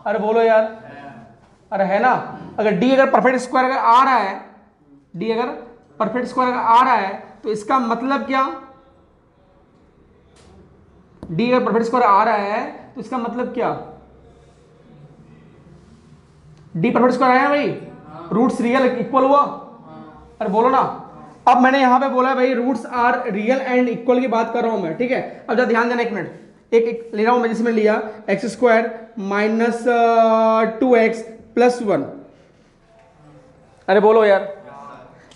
अरे बोलो यार, अरे है ना। अगर डी अगर परफेक्ट स्क्वायर अगर आ रहा है, डी अगर परफेक्ट स्क्वायर अगर आ रहा है तो इसका मतलब क्या, डी अगर परफेक्ट स्क्वायर आ रहा है तो इसका मतलब क्या, डी परफेक्ट स्क्वायर आया भाई, रूट्स रियल इक्वल हुआ। अरे बोलो ना। अब मैंने यहां पे बोला भाई roots are real and equal की बात कर रहा हूं मैं, ठीक है। अब जरा ध्यान देना, एक मिनट, एक ले रहा हूं मैं, जिसमें लिया x square minus 2x plus 1। अरे बोलो यार,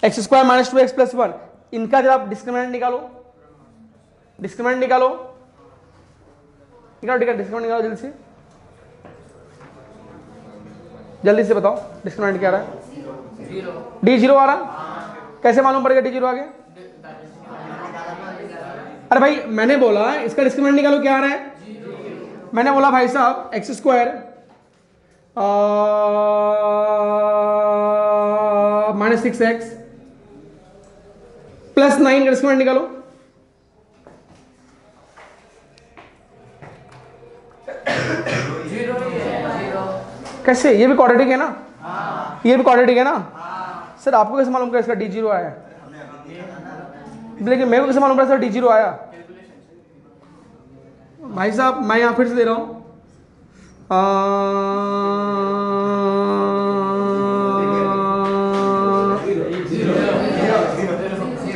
x square minus 2x plus 1, इनका जरा आप डिस्क्रिमिनेंट निकालो, डिस्क्रिमिनेंट निकालो, डिस्क्रिमिनेंट निकालो जल्दी से, जल्दी से बताओ डिस्क्रिमिनेंट क्या आ रहा है, डी जीरो आ रहा। कैसे मालूम पड़ेगा डी जीरो आ गया? अरे भाई मैंने बोला इसका डिस्क्रिमिनेंट निकालो, क्या आ रहा है, मैंने बोला भाई साहब x square minus 6x plus 9 का डिस्क्रिमिनेंट निकालो। कैसे? ये भी क्वाड्रेटिक है ना, ये भी क्वाड्रेटिक है ना। सर आपको कैसे मालूम इसका डी जीरो आया? लेकिन मेरे को कैसे मालूम पड़ा सर डी जीरो आया? भाई साहब मैं यहां फिर से दे रहा हूं,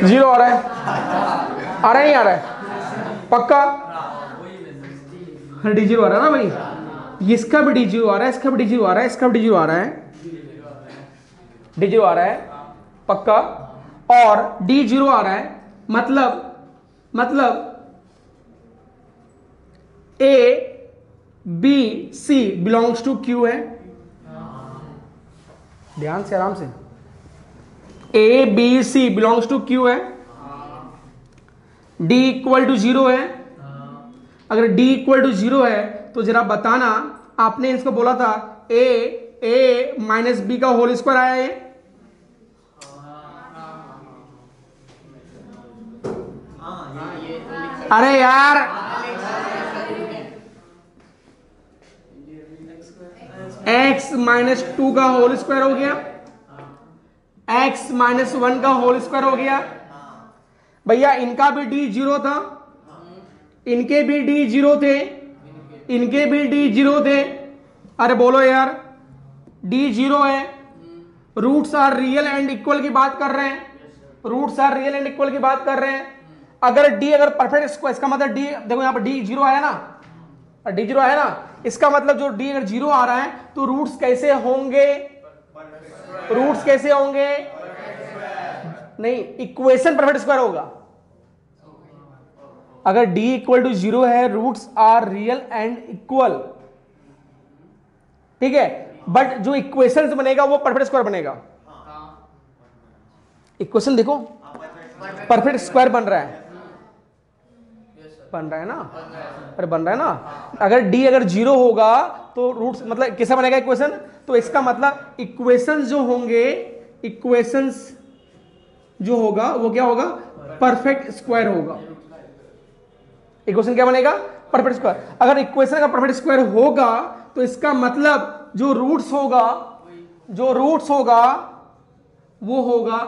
जीरो आ रहा है, आ रहा है नहीं आ रहा है, पक्का डी जीरो आ रहा है ना भाई। इसका भी डी जीरो आ रहा है, इसका भी डी जीरो आ रहा है, इसका भी डी जीरो आ रहा है, डी जीरो आ रहा है पक्का, और डी जीरो आ रहा है मतलब A B C belongs to Q है। ध्यान से आराम से, A B C belongs to Q है, डी इक्वल टू जीरो है। अगर डी इक्वल टू जीरो है तो जरा बताना, आपने इसको बोला था ए माइनस बी का होल स्क्वायर आया है, अरे यार x माइनस 2 का होल स्क्वायर हो गया, x माइनस 1 का होल स्क्वायर हो गया। भैया इनका भी डी जीरो था, इनके भी डी जीरो थे, इनके भी डी जीरो थे। अरे बोलो यार, डी जीरो है, roots are real and equal की बात कर रहे हैं, roots are real and equal की बात कर रहे हैं। अगर डी अगर परफेक्ट स्क्वायर, इसका मतलब डी देखो यहां पर डी जीरो आया ना, डी जीरो आया ना, इसका मतलब जो डी अगर जीरो आ रहा है तो रूट्स कैसे होंगे, रूट्स कैसे होंगे, नहीं इक्वेशन परफेक्ट स्क्वायर होगा। अगर d इक्वल टू जीरो है, roots are real and equal, ठीक है, बट जो इक्वेशन बनेगा वो परफेक्ट स्क्वायर बनेगा। इक्वेशन देखो परफेक्ट स्क्वायर बन रहा है, बन रहा है ना, अरे बन रहा है ना। अगर d अगर जीरो होगा तो रूट्स मतलब कैसा बनेगा इक्वेशन, तो इसका मतलब इक्वेशंस जो होंगे, इक्वेशंस जो होगा वो क्या होगा, परफेक्ट स्क्वायर होगा। इक्वेशन क्या बनेगा, परफेक्ट स्क्वायर। अगर इक्वेशन का परफेक्ट स्क्वायर होगा तो इसका मतलब जो रूट्स होगा, जो रूट्स होगा वो होगा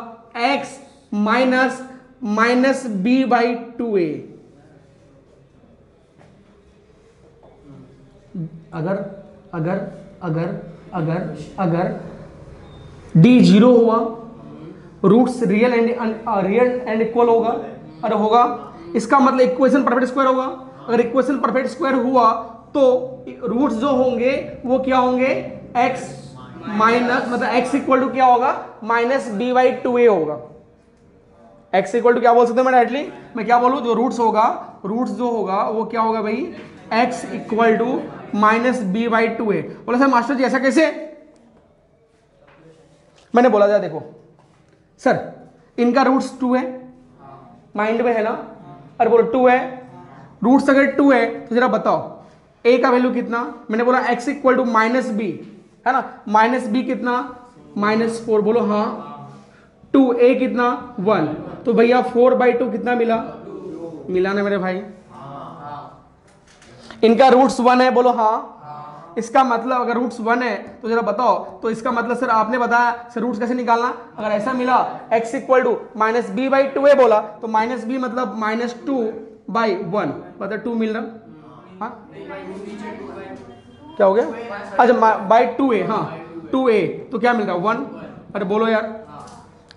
x minus B by 2a। अगर अगर अगर अगर अगर d जीरो हुआ, रूट्स रियल एंड इक्वल होगा, अरे होगा, इसका मतलब इक्वेशन परफेक्ट स्क्वायर होगा। अगर इक्वेशन परफेक्ट स्क्वायर हुआ तो रूट्स जो होंगे वो क्या होंगे, x माइनस मतलब x इक्वल टू क्या होगा, माइनस बी बाई टू ए होगा। x इक्वल टू क्या बोल सकते हैं मैं डायरेक्टली, मैं क्या बोलूं, जो रूट्स होगा, रूट्स जो होगा वो क्या होगा भाई, x equal to minus B by two a. बोला सर मास्टर जी ऐसा कैसे, मैंने बोला था देखो सर इनका रूट्स 2 है, माइंड में है ना, अरे बोलो 2 है, रूट्स अगर 2 है तो जरा बताओ a का वैल्यू कितना, मैंने बोला x equal to minus B है ना, माइनस बी कितना, -4, बोलो हाँ, 2a कितना 1, तो भैया 4/2 कितना मिला, मिला ना मेरे भाई, इनका रूट्स 1 है, बोलो हाँ, इसका मतलब अगर रूट्स 1 है तो जरा बताओ, तो इसका मतलब सर आपने बताया सर रूट्स कैसे निकालना, अगर ऐसा मिला x equal to minus B by two a बोला तो माइनस बी मतलब -2/1 मतलब 2 मिल रहा, हाँ क्या हो गया, अच्छा बाई 2a, हाँ 2a तो क्या मिल रहा 1, अरे बोलो यार,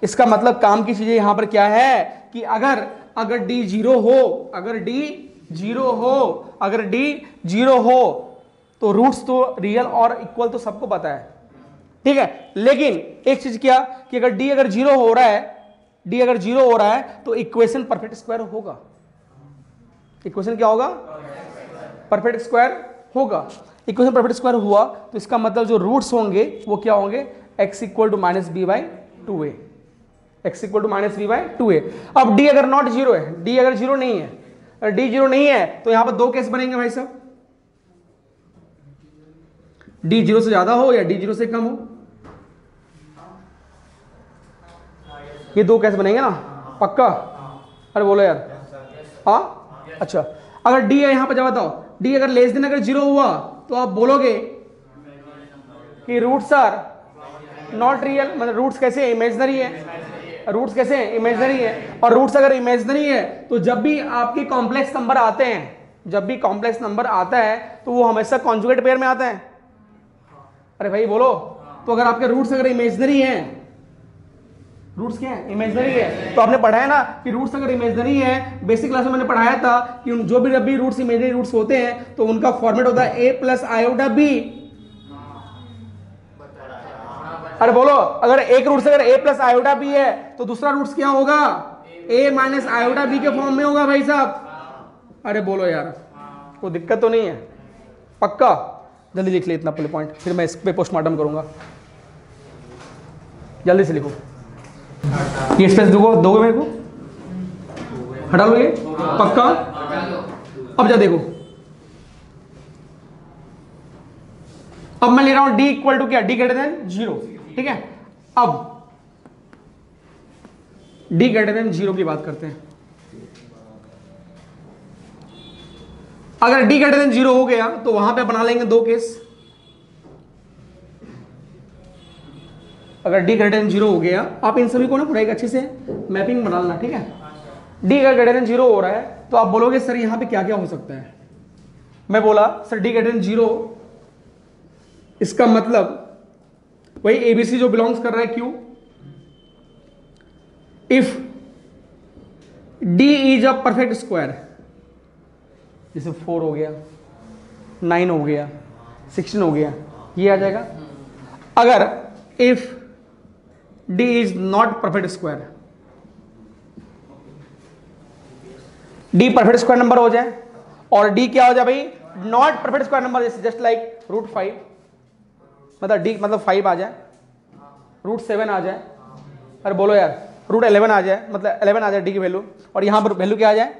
इसका मतलब काम की चीजें यहां पर क्या है कि अगर d 0 हो, अगर d 0 हो, अगर d 0 हो तो रूट्स तो रियल और इक्वल तो सबको पता है, ठीक है, लेकिन एक चीज क्या कि अगर d अगर 0 हो रहा है, d अगर 0 हो रहा है तो इक्वेशन परफेक्ट स्क्वायर होगा, इक्वेशन क्या होगा, परफेक्ट स्क्वायर होगा, इक्वेशन परफेक्ट स्क्वायर हुआ तो इसका मतलब जो रूट्स होंगे वो क्या होंगे, x equal to minus B by two a, x equal to minus B by two a. अब d अगर नॉट 0 है, d अगर 0 नहीं है, अगर d 0 नहीं है तो यहां पर दो केस बनेंगे भाई साहब, d 0 से ज्यादा हो या d 0 से कम हो, ये दो केस बनेंगे ना पक्का, अरे बोलो यार, हाँ अच्छा, अगर d है यहां पर जब बताओ, d अगर लेस देन अगर 0 हुआ तो आप बोलोगे कि रूट्स आर नॉट रियल, मतलब रूट्स कैसे इमेजिनरी है, रूट्स कैसे इमेजिनरी है, और रूट्स अगर इमेजिनरी है तो जब भी आपके कॉम्प्लेक्स नंबर आते हैं, जब भी कॉम्प्लेक्स नंबर आता है तो वो हमेशा कॉन्जुगेट पेयर में आता है, अरे भाई बोलो, तो अगर आपके रूट्स अगर इमेजिनरी हैं, रूट्स क्या है, इमेजिनरी है, तो आपने पढ़ा है ना कि रूट्स अगर इमेजिनरी है, बेसिक क्लास में मैंने पढ़ाया था कि जो भी जब भी रूट्स इमेजिनरी रूट्स होते हैं तो उनका फॉर्मेट होता है a प्लस आयोटा b, अरे बोलो अगर एक रूट्स अगर a प्लस आयोटा b है तो दूसरा रूट्स क्या होगा, a माइनस आयोटा b के फॉर्म में होगा भाई साहब, अरे बोलो यार कोई दिक्कत तो नहीं है, पक्का, जल्दी लिख ले इतना पहले पॉइंट, फिर मैं इस पे पोस्टमार्टम करूंगा, जल्दी से लिखो, ये स्पेस दोगे मेरे को, हटा लोगे पक्का, अब जा देखो, अब मैं ले रहा हूं d इक्वल टू क्या, d ग्रेटर देन 0, ठीक है, अब d ग्रेटर देन 0 की बात करते हैं, अगर d ग्रेटर देन 0 हो गया तो वहां पे बना लेंगे दो केस, अगर d ग्रेटर देन 0 हो गया, आप इन सभी को ना पूरा एक अच्छे से मैपिंग बना लेना, ठीक है, d अगर ग्रेटर देन 0 हो रहा है तो आप बोलोगे सर यहां पे क्या क्या हो सकता है, मैं बोला सर d ग्रेटर देन 0, इसका मतलब वही एबीसी जो बिलोंग्स कर रहा है Q, if d is a perfect square, जैसे 4 हो गया, 9 हो गया, 16 हो गया, ये आ जाएगा, अगर if d is not perfect square, d perfect square number हो जाए, और d क्या हो जाए भाई, not perfect square number, just like √5, मतलब d मतलब 5 आ जाए, √7 आ जाए, अरे बोलो यार √11 आ जाए, मतलब 11 आ जाए d की वैल्यू, और यहां पर वैल्यू क्या आ जाए,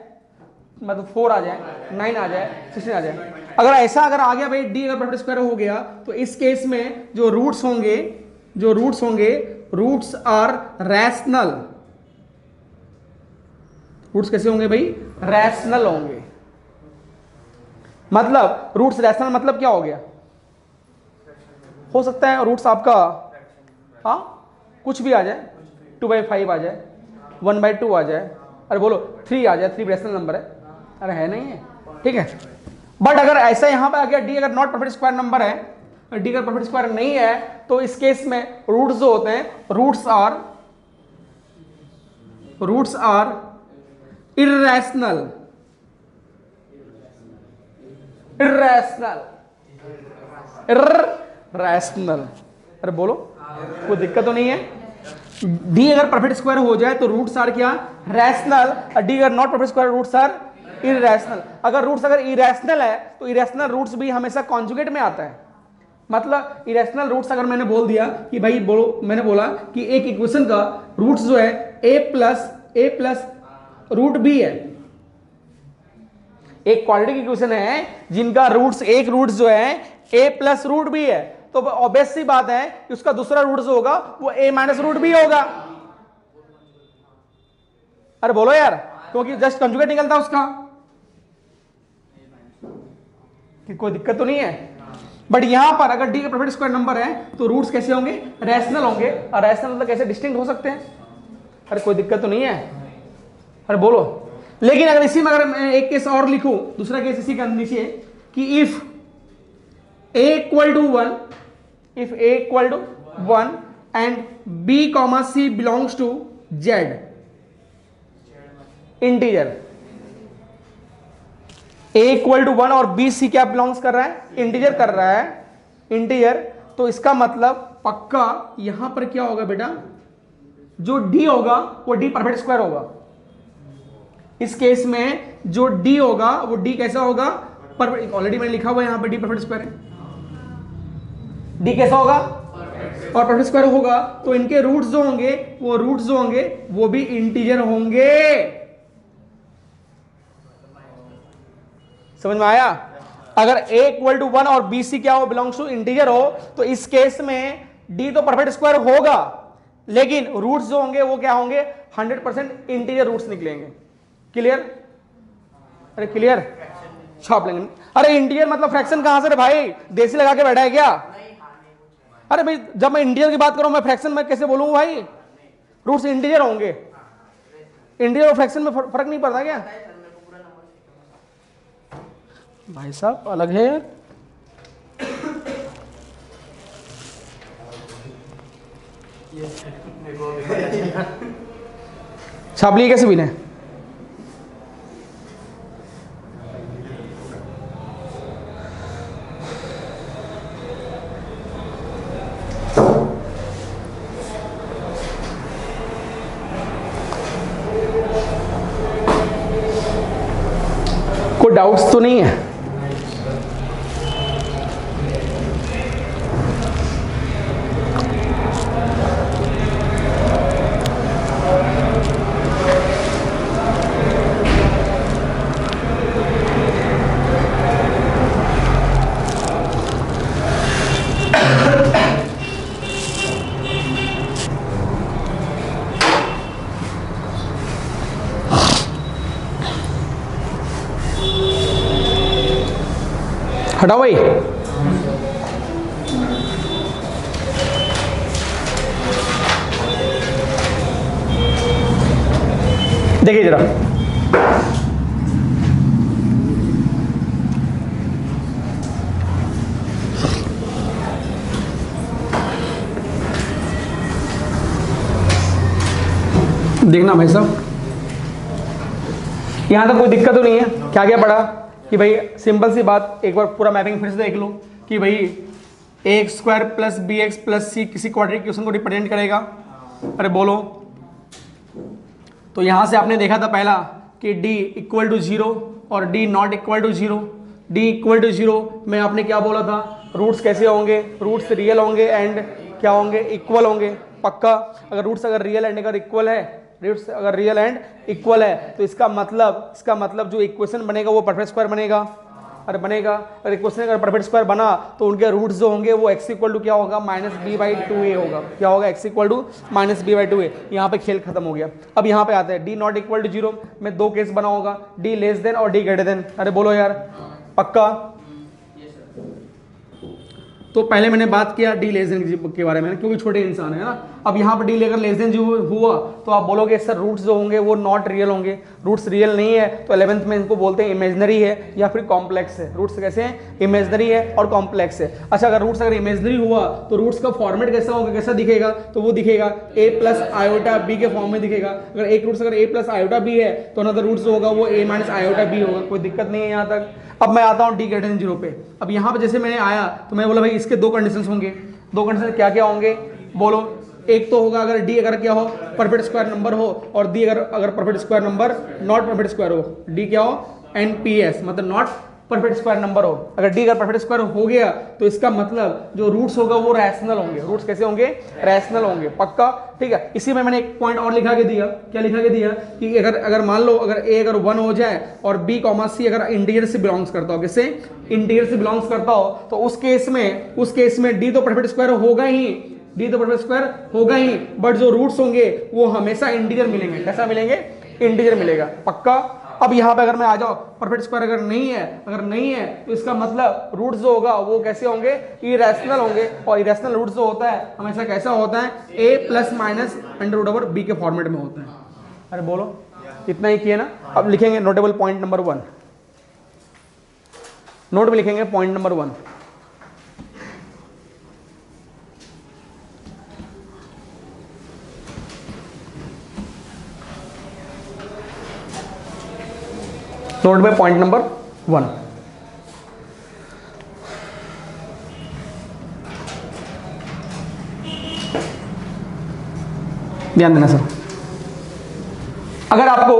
मतलब 4 आ जाए, 9 आ जाए, 16 आ जाए, अगर ऐसा अगर आ गया भाई d अगर परफेक्ट स्क्वायर हो गया तो इस केस में जो रूट्स होंगे, रूट्स आर रैशनल, रूट्स कैसे होंगे भाई, रैशनल होंगे, मतलब रूट्स रैशनल मतलब क्या हो गया, हो सकता है रूट्स आपका हाँ कुछ भी आ जाए, 2/5 आ जाए, 1/2 आ जाए, अरे बोलो 3 आ जाए, 3 रैशनल नंबर है, अरे है नहीं है, ठीक है, बट अगर ऐसा यहां पर आ गया d अगर नॉट परफेक्ट स्क्वायर नंबर है, d अगर परफेक्ट स्क्वायर नहीं है तो इस केस में रूट्स जो होते हैं, रूट्स आर इर्रेशनल, अरे बोलो, कोई दिक्कत तो नहीं है। डी अगर परफेक्ट स्क्वायर हो जाए तो रूट्स आर क्या, रैशनल। डी अगर not perfect square roots are irrational. अगर रूट्स अगर इरेशनल है तो इरेशनल रूट्स भी हमेशा कॉन्जुगेट में आता है। मतलब इरेशनल रूट्स अगर मैंने बोल दिया कि भाई बोलो, मैंने बोला कि एक इक्वेशन का रूट्स जो है ए प्लस रूट बी है, एक क्वाड्रेटिक इक्वेशन है जिनका रूट्स, एक रूट्स जो है ए प्लस रूट बी है, तो ऑब्वियस सी बात है कि उसका दूसरा रूट जो होगा वो ए माइनस रूट बी होगा। अरे बोलो यार, क्योंकि जस्ट कंजुगेट निकलता उसका, कि कोई दिक्कत तो नहीं है। बट यहां पर अगर डी का परफेक्ट स्क्वायर नंबर है तो रूट्स कैसे होंगे, रैशनल होंगे। और रैशनल मतलब कैसे डिस्टिंक्ट हो सकते हैं। अरे कोई दिक्कत तो नहीं है, अरे बोलो। लेकिन अगर इसी में अगर मैं एक केस और लिखूं, दूसरा केस इसी का नीचे, कि if a equal to 1, if a equal to 1 and b comma c belongs to z, integer a equal to 1 और b c क्या बिलोंग्स कर रहा है, इंटीजर कर रहा है, इंटीजर। तो इसका मतलब पक्का यहां पर क्या होगा बेटा, जो d होगा वो d परफेक्ट स्क्वायर होगा। इस केस में जो d होगा वो d कैसा होगा, परफेक्ट। ऑलरेडी मैंने लिखा हुआ है यहां पर d परफेक्ट स्क्वायर है, d कैसा होगा, और परफेक्ट स्क्वायर होगा। तो इनके रूट्स जो होंगे वो भी इंटीजर होंगे। समझ में आया। अगर a इक्वल टू 1 और bc क्या हो, बिलोंग्स टू इंटीजर हो, तो इस केस में d तो परफेक्ट स्क्वायर होगा, लेकिन रूट्स जो होंगे वो क्या होंगे, 100% इंटीजर रूट्स निकलेंगे। क्लियर, अरे क्लियर, छाप लेंगे। अरे इंटीजर मतलब फ्रैक्शन कहां से रे भाई, देसी लगा के बैठा है क्या। अरे भाई जब मैं इंटीजर की बात करूं मैं फ्रैक्शन में कैसे बोलूं भाई, रूट्स इंटीजर होंगे। इंटीजर और फ्रैक्शन में फर्क नहीं पड़ता क्या भाई साहब, अलग है यार। छाप लिए कैसे बिना, कोई डाउट्स तो नहीं है। हटाओ भाई, देखिए जरा, देखना भाई साहब, यहां तक कोई दिक्कत तो नहीं है। क्या क्या पढ़ा कि भाई सिंपल सी बात, एक बार पूरा मैपिंग फिर से देख लो कि भाई x square plus b x plus c किसी क्वाड्रेटिक इक्वेशन को रिप्रेजेंट करेगा। अरे बोलो, तो यहां से आपने देखा था पहला कि d इक्वल टू 0 और d not equal to 0। d equal to 0 में आपने क्या बोला था, रूट्स कैसे होंगे, रूट्स रियल होंगे एंड क्या होंगे, इक्वल होंगे। पक्का, अगर रूट्स अगर रियल एंड अगर इक्वल है, रूट्स अगर रियल एंड इक्वल है तो इसका मतलब जो इक्वेशन बनेगा वो परफेक्ट स्क्वायर बनेगा। अरे बनेगा, अगर इक्वेशन अगर परफेक्ट स्क्वायर बना तो उनके रूट्स जो होंगे वो x इक्वल टू क्या होगा, माइनस बी बाई 2a होगा। क्या होगा, x equal to minus B by 2a। यहाँ पे खेल खत्म हो गया। अब यहाँ पे आते हैं d नॉट इक्वल टू 0 में दो केस बना होगा, d लेस देन और d ग्रेटर देन। अरे बोलो यार, पक्का। तो पहले मैंने बात किया डी लेस देन के बारे में, क्योंकि छोटे इंसान है ना। अब यहाँ पर डी अगर लेस देन जो हुआ तो आप बोलोगे सर रूट्स जो होंगे वो नॉट रियल होंगे। रूट्स रियल नहीं है तो 11th में इनको बोलते हैं इमेजनरी है या फिर कॉम्प्लेक्स है। रूट्स कैसे हैं, इमेजनरी है और कॉम्प्लेक्स है। अच्छा, अगर रूट्स अगर इमेजनरी हुआ तो रूट्स का फॉर्मेट कैसा होगा, कैसा दिखेगा, तो वो दिखेगा a प्लस आयोटा बी के फॉर्म में दिखेगा। अगर एक रूट्स अगर a प्लस आयोटा बी है तो अनदर रूट्स होगा वो a माइनस आयोटा बी होगा। कोई दिक्कत नहीं है यहाँ तक। अब मैं आता हूँ डी ग्रेटर देन 0 पे। अब यहाँ पे जैसे मैंने आया तो मैं बोला भाई इसके दो कंडीशंस होंगे। दो कंडीशन क्या क्या होंगे बोलो। एक तो होगा अगर डी अगर क्या हो परफेक्ट स्क्वायर नंबर हो, और डी अगर perfect square number not perfect square हो, डी क्या हो एनपीएस मतलब नॉट परफेक्ट स्क्वायर नंबर हो। अगर डी अगर परफेक्ट स्क्वायर हो गया तो इसका मतलब जो रूट्स होगा वो रैशनल होंगे। रूट्स कैसे होंगे? रैशनल होंगे, पक्का, ठीक है। इसी में मैंने एक पॉइंट और लिखा के दिया, क्या लिखा के दिया कि अगर मान लो अगर ए अगर 1 हो जाए और बी कॉमा सी अगर इंटीजर से बिलोंग्स करता हो, किससे? इंटीजर से बिलोंग्स करता हो, तो उस केस में डी तो परफेक्ट स्क्वायर होगा ही, डी तो परफेक्ट स्क्वायर होगा ही, बट जो रूट्स होंगे वो हमेशा इंटीजर मिलेंगे। कैसा मिलेंगे? इंटीजर मिलेगा, पक्का। अब यहां पे अगर मैं आ जाओ परफेक्ट स्क्वायर अगर नहीं है तो इसका मतलब रूट्स जो होगा वो कैसे होंगे? इरेशनल होंगे, और इरेशनल रूट्स जो होता है हमेशा कैसा होता है? a plus minus under root over B के फॉर्मेट में होता है। अरे बोलो, इतना ही किए ना। अब लिखेंगे नोटेबल पॉइंट नंबर 1, नोट में लिखेंगे पॉइंट नंबर 1। नोट में पॉइंट नंबर 1, ध्यान देना सर। अगर आपको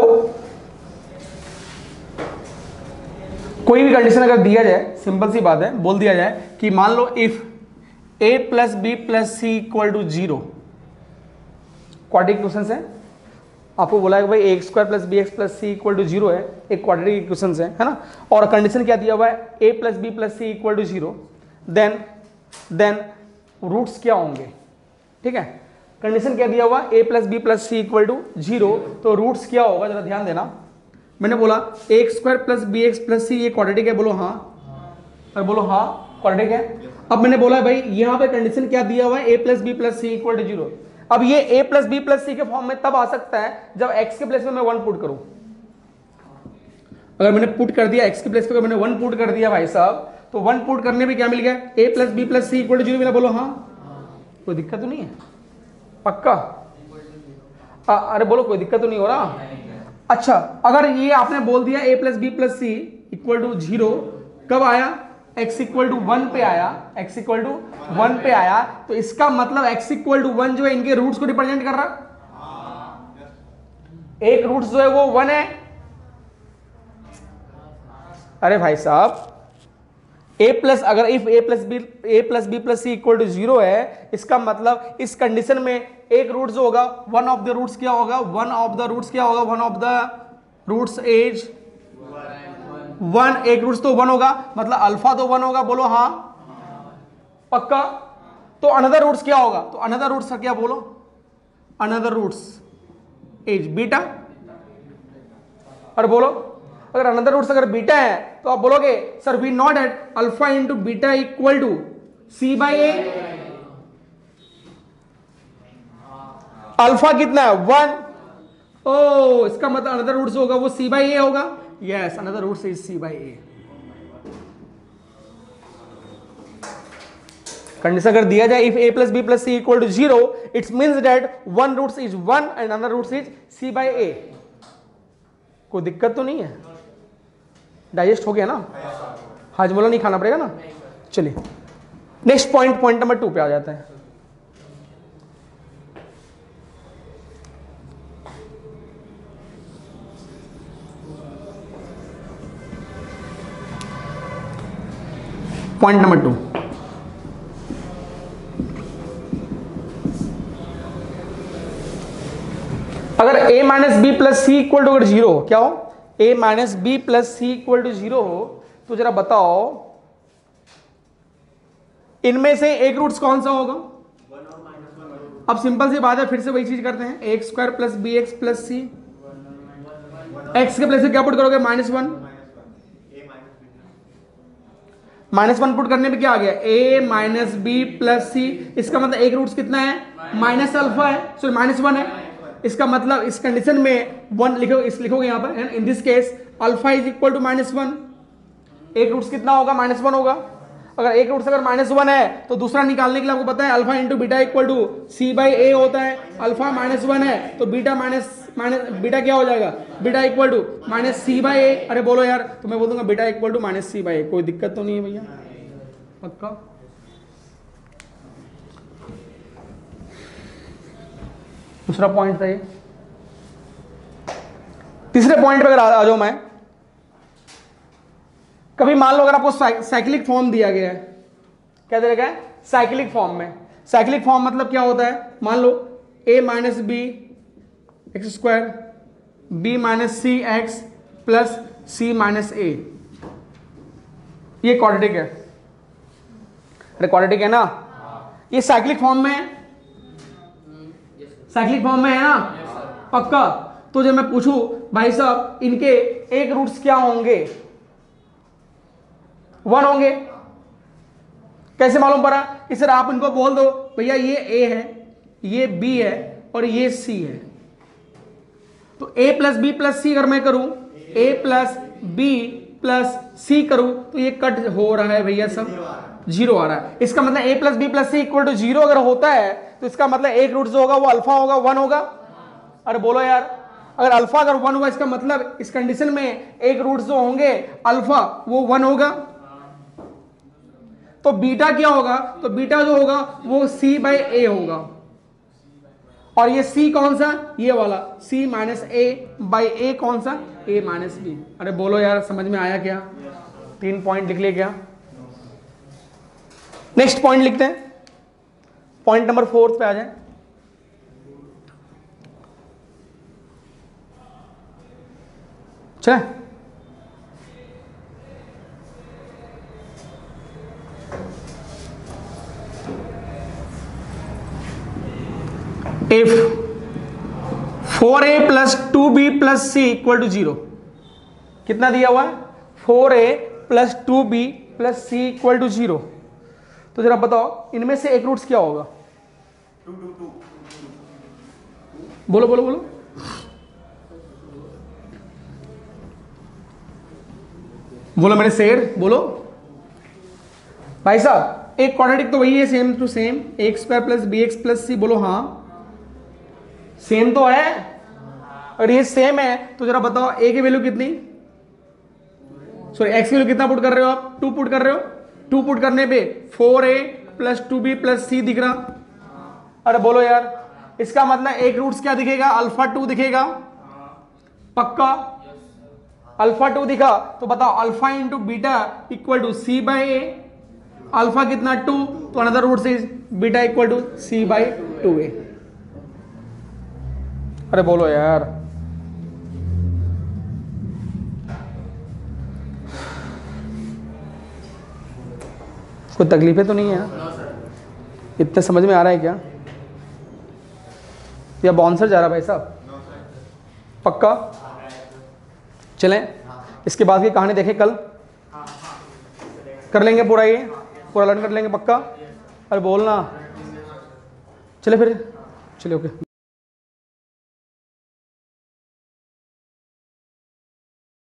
कोई भी कंडीशन अगर दिया जाए, सिंपल सी बात है, बोल दिया जाए कि मान लो if a plus B plus C equal to 0, quadratic equation है। आपको बोला है कि भाई a square plus b x plus C equal to 0 है, एक क्वाड्रेटिक इक्वेशन है ना। और कंडीशन क्या दिया हुआ है? A plus B plus C equal to 0, then roots क्या होंगे? ठीक है, कंडीशन क्या दिया हुआ? A plus B plus C equal to 0, तो रूट्स क्या होगा? जरा ध्यान देना। मैंने बोला a square plus b x plus c ये क्वाड्रेटिक है, बोलो हाँ, और बोलो हाँ क्वाड्रेटिक है। अब मैंने बोला भाई यहाँ पे कंडीशन क्या दिया हुआ है? A plus B plus C equal to 0। अब ये a plus B plus c के फॉर्म में तब आ सकता है जब x के प्लेस में मैं 1 पुट करूं। अगर मैंने पुट कर दिया x के प्लेस पे, मैंने 1 पुट कर दिया भाई साहब, तो 1 पुट करने में क्या मिल गया? a plus B plus C equal to 0 मिला, बोलो हाँ। कोई दिक्कत तो नहीं है? पक्का? अरे बोलो कोई दिक्कत तो नहीं हो रहा? अच्छा, अगर ये आपने बोल दिया a plus B plus C equal to 0, कब आया? x इक्वल टू 1 पे आया, x इक्वल टू 1 पे आया, तो इसका मतलब x इक्वल टू 1 जो है इनके रूट्स को रिप्रेजेंट कर रहा। एक रूट्स जो है वो 1 है। अरे भाई साहब, a प्लस अगर if a plus B plus C equal to 0 है, इसका मतलब इस कंडीशन में एक रूट जो होगा, वन ऑफ द रूट्स क्या होगा? One of the roots is 1, एक रूट्स तो 1 होगा, मतलब अल्फा तो 1 होगा, बोलो हाँ पक्का। तो अनदर रूट्स क्या होगा? तो अनदर रूट्स का क्या बोलो? Another roots is beta. और बोलो अगर अनदर रूट्स अगर बीटा है तो आप बोलोगे sir we know that alpha into beta equal to C by A. Alpha कितना है? 1। ओ इसका मतलब अनदर रूट्स होगा वो सी बाई ए होगा। Yes, another root is c by a. Condition अगर दिया जाए if a plus b plus c equal to 0, it means that one root is 1 and another root is c by a. कोई दिक्कत तो नहीं है? डाइजेस्ट हो गया ना? हाजमोला नहीं खाना पड़ेगा ना? चलिए नेक्स्ट पॉइंट नंबर 2 पे आ जाता है। पॉइंट नंबर 2, अगर a minus B plus C equal to अगर 0 हो, क्या हो? a minus B plus C equal to 0 हो, तो जरा बताओ इनमें से एक रूट्स कौन सा होगा? अब सिंपल सी बात है, फिर से वही चीज करते हैं। X square plus b x plus c, x के प्लेस में क्या पुट करोगे? -1। -1 पुट करने पे क्या आ गया? a माइनस बी प्लस सी। इसका मतलब एक रूट्स कितना है? माइनस अल्फा है, सॉरी -1 है। इसका मतलब इस कंडीशन में 1 लिखोगे यहां पर, in this case alpha is equal to -1। एक रूट्स कितना होगा? -1 होगा। अगर एक रूट्स अगर -1 है तो दूसरा निकालने के लिए आपको पता है alpha into beta equal to C by a होता है। अल्फा -1 है तो बीटा बीटा क्या हो जाएगा? Beta equal to minus c by a. अरे बोलो यार, तो मैं बोल दूंगा beta equal to minus c by a. कोई दिक्कत तो नहीं है भैया? पक्का? दूसरा पॉइंट था ये। तीसरे पॉइंट पे अगर आ जाऊं मैं, कभी मान लो अगर आपको साइक्लिक फॉर्म दिया गया है, क्या दिया गया है? साइक्लिक फॉर्म में। साइक्लिक फॉर्म मतलब क्या होता है? मान लो a minus b x square, b minus c x plus c minus a, ये क्वाड्रेटिक है। अरे क्वाड्रेटिक है ना? ये साइक्लिक फॉर्म में है, साइक्लिक फॉर्म में है ना? पक्का? तो जब मैं पूछूं भाई साहब इनके एक रूट्स क्या होंगे? 1 होंगे। कैसे मालूम पड़ा? कि सर आप इनको बोल दो भैया ये a है, ये b है और ये c है, तो a प्लस बी प्लस सी अगर मैं करूं, a प्लस बी प्लस सी करूं तो ये कट हो रहा है भैया, सब 0 आ रहा है। इसका मतलब a plus B plus C equal to 0 अगर होता है तो इसका मतलब एक रूट जो होगा वो अल्फा होगा, 1 होगा। अरे बोलो यार, अगर अल्फा अगर 1 होगा इसका मतलब इस कंडीशन में एक रूट जो होंगे अल्फा वो 1 होगा। तो बीटा क्या होगा? तो बीटा जो होगा वो c बाई ए होगा, और ये c कौन सा? ये वाला c minus A by A कौन सा? a minus B. अरे बोलो यार, समझ में आया क्या? 3 पॉइंट लिख लिए क्या? नेक्स्ट पॉइंट लिखते हैं, पॉइंट नंबर 4 पे आ जाए। चले, if 4a plus 2b plus C equal to 0, कितना दिया हुआ है? 4a plus 2b plus C equal to 0। तो जरा बताओ इनमें से एक रूट्स क्या होगा? 2 2 2 बोलो बोलो बोलो। बोलो मेरे शेर, बोलो भाई साहब। एक क्वाड्रेटिक तो वही है, same to same, x square plus b x plus c. बोलो हाँ, सेम तो है। अगर ये सेम है तो जरा बताओ a की वैल्यू कितनी, सॉरी x की वैल्यू कितना पुट कर रहे हो आप? 2 पुट कर रहे हो। 2 पुट करने पे 4a प्लस 2b प्लस सी दिख रहा। अरे बोलो यार, इसका मतलब एक रूट्स क्या दिखेगा? अल्फा 2 दिखेगा। पक्का? अल्फा 2 दिखा तो बताओ alpha into beta equal to C by A. Alpha कितना? 2, तो another root is beta equal to C by 2a। अरे बोलो यार, कोई तकलीफें तो नहीं है ना? इतने समझ में आ रहा है क्या? या बाउंसर जा रहा भाई साहब? पक्का? चलें, इसके बाद की कहानी देखें कल, कर लेंगे पूरा, ये पूरा लर्न कर लेंगे। पक्का? अरे बोलना। चले फिर, चलिए ओके।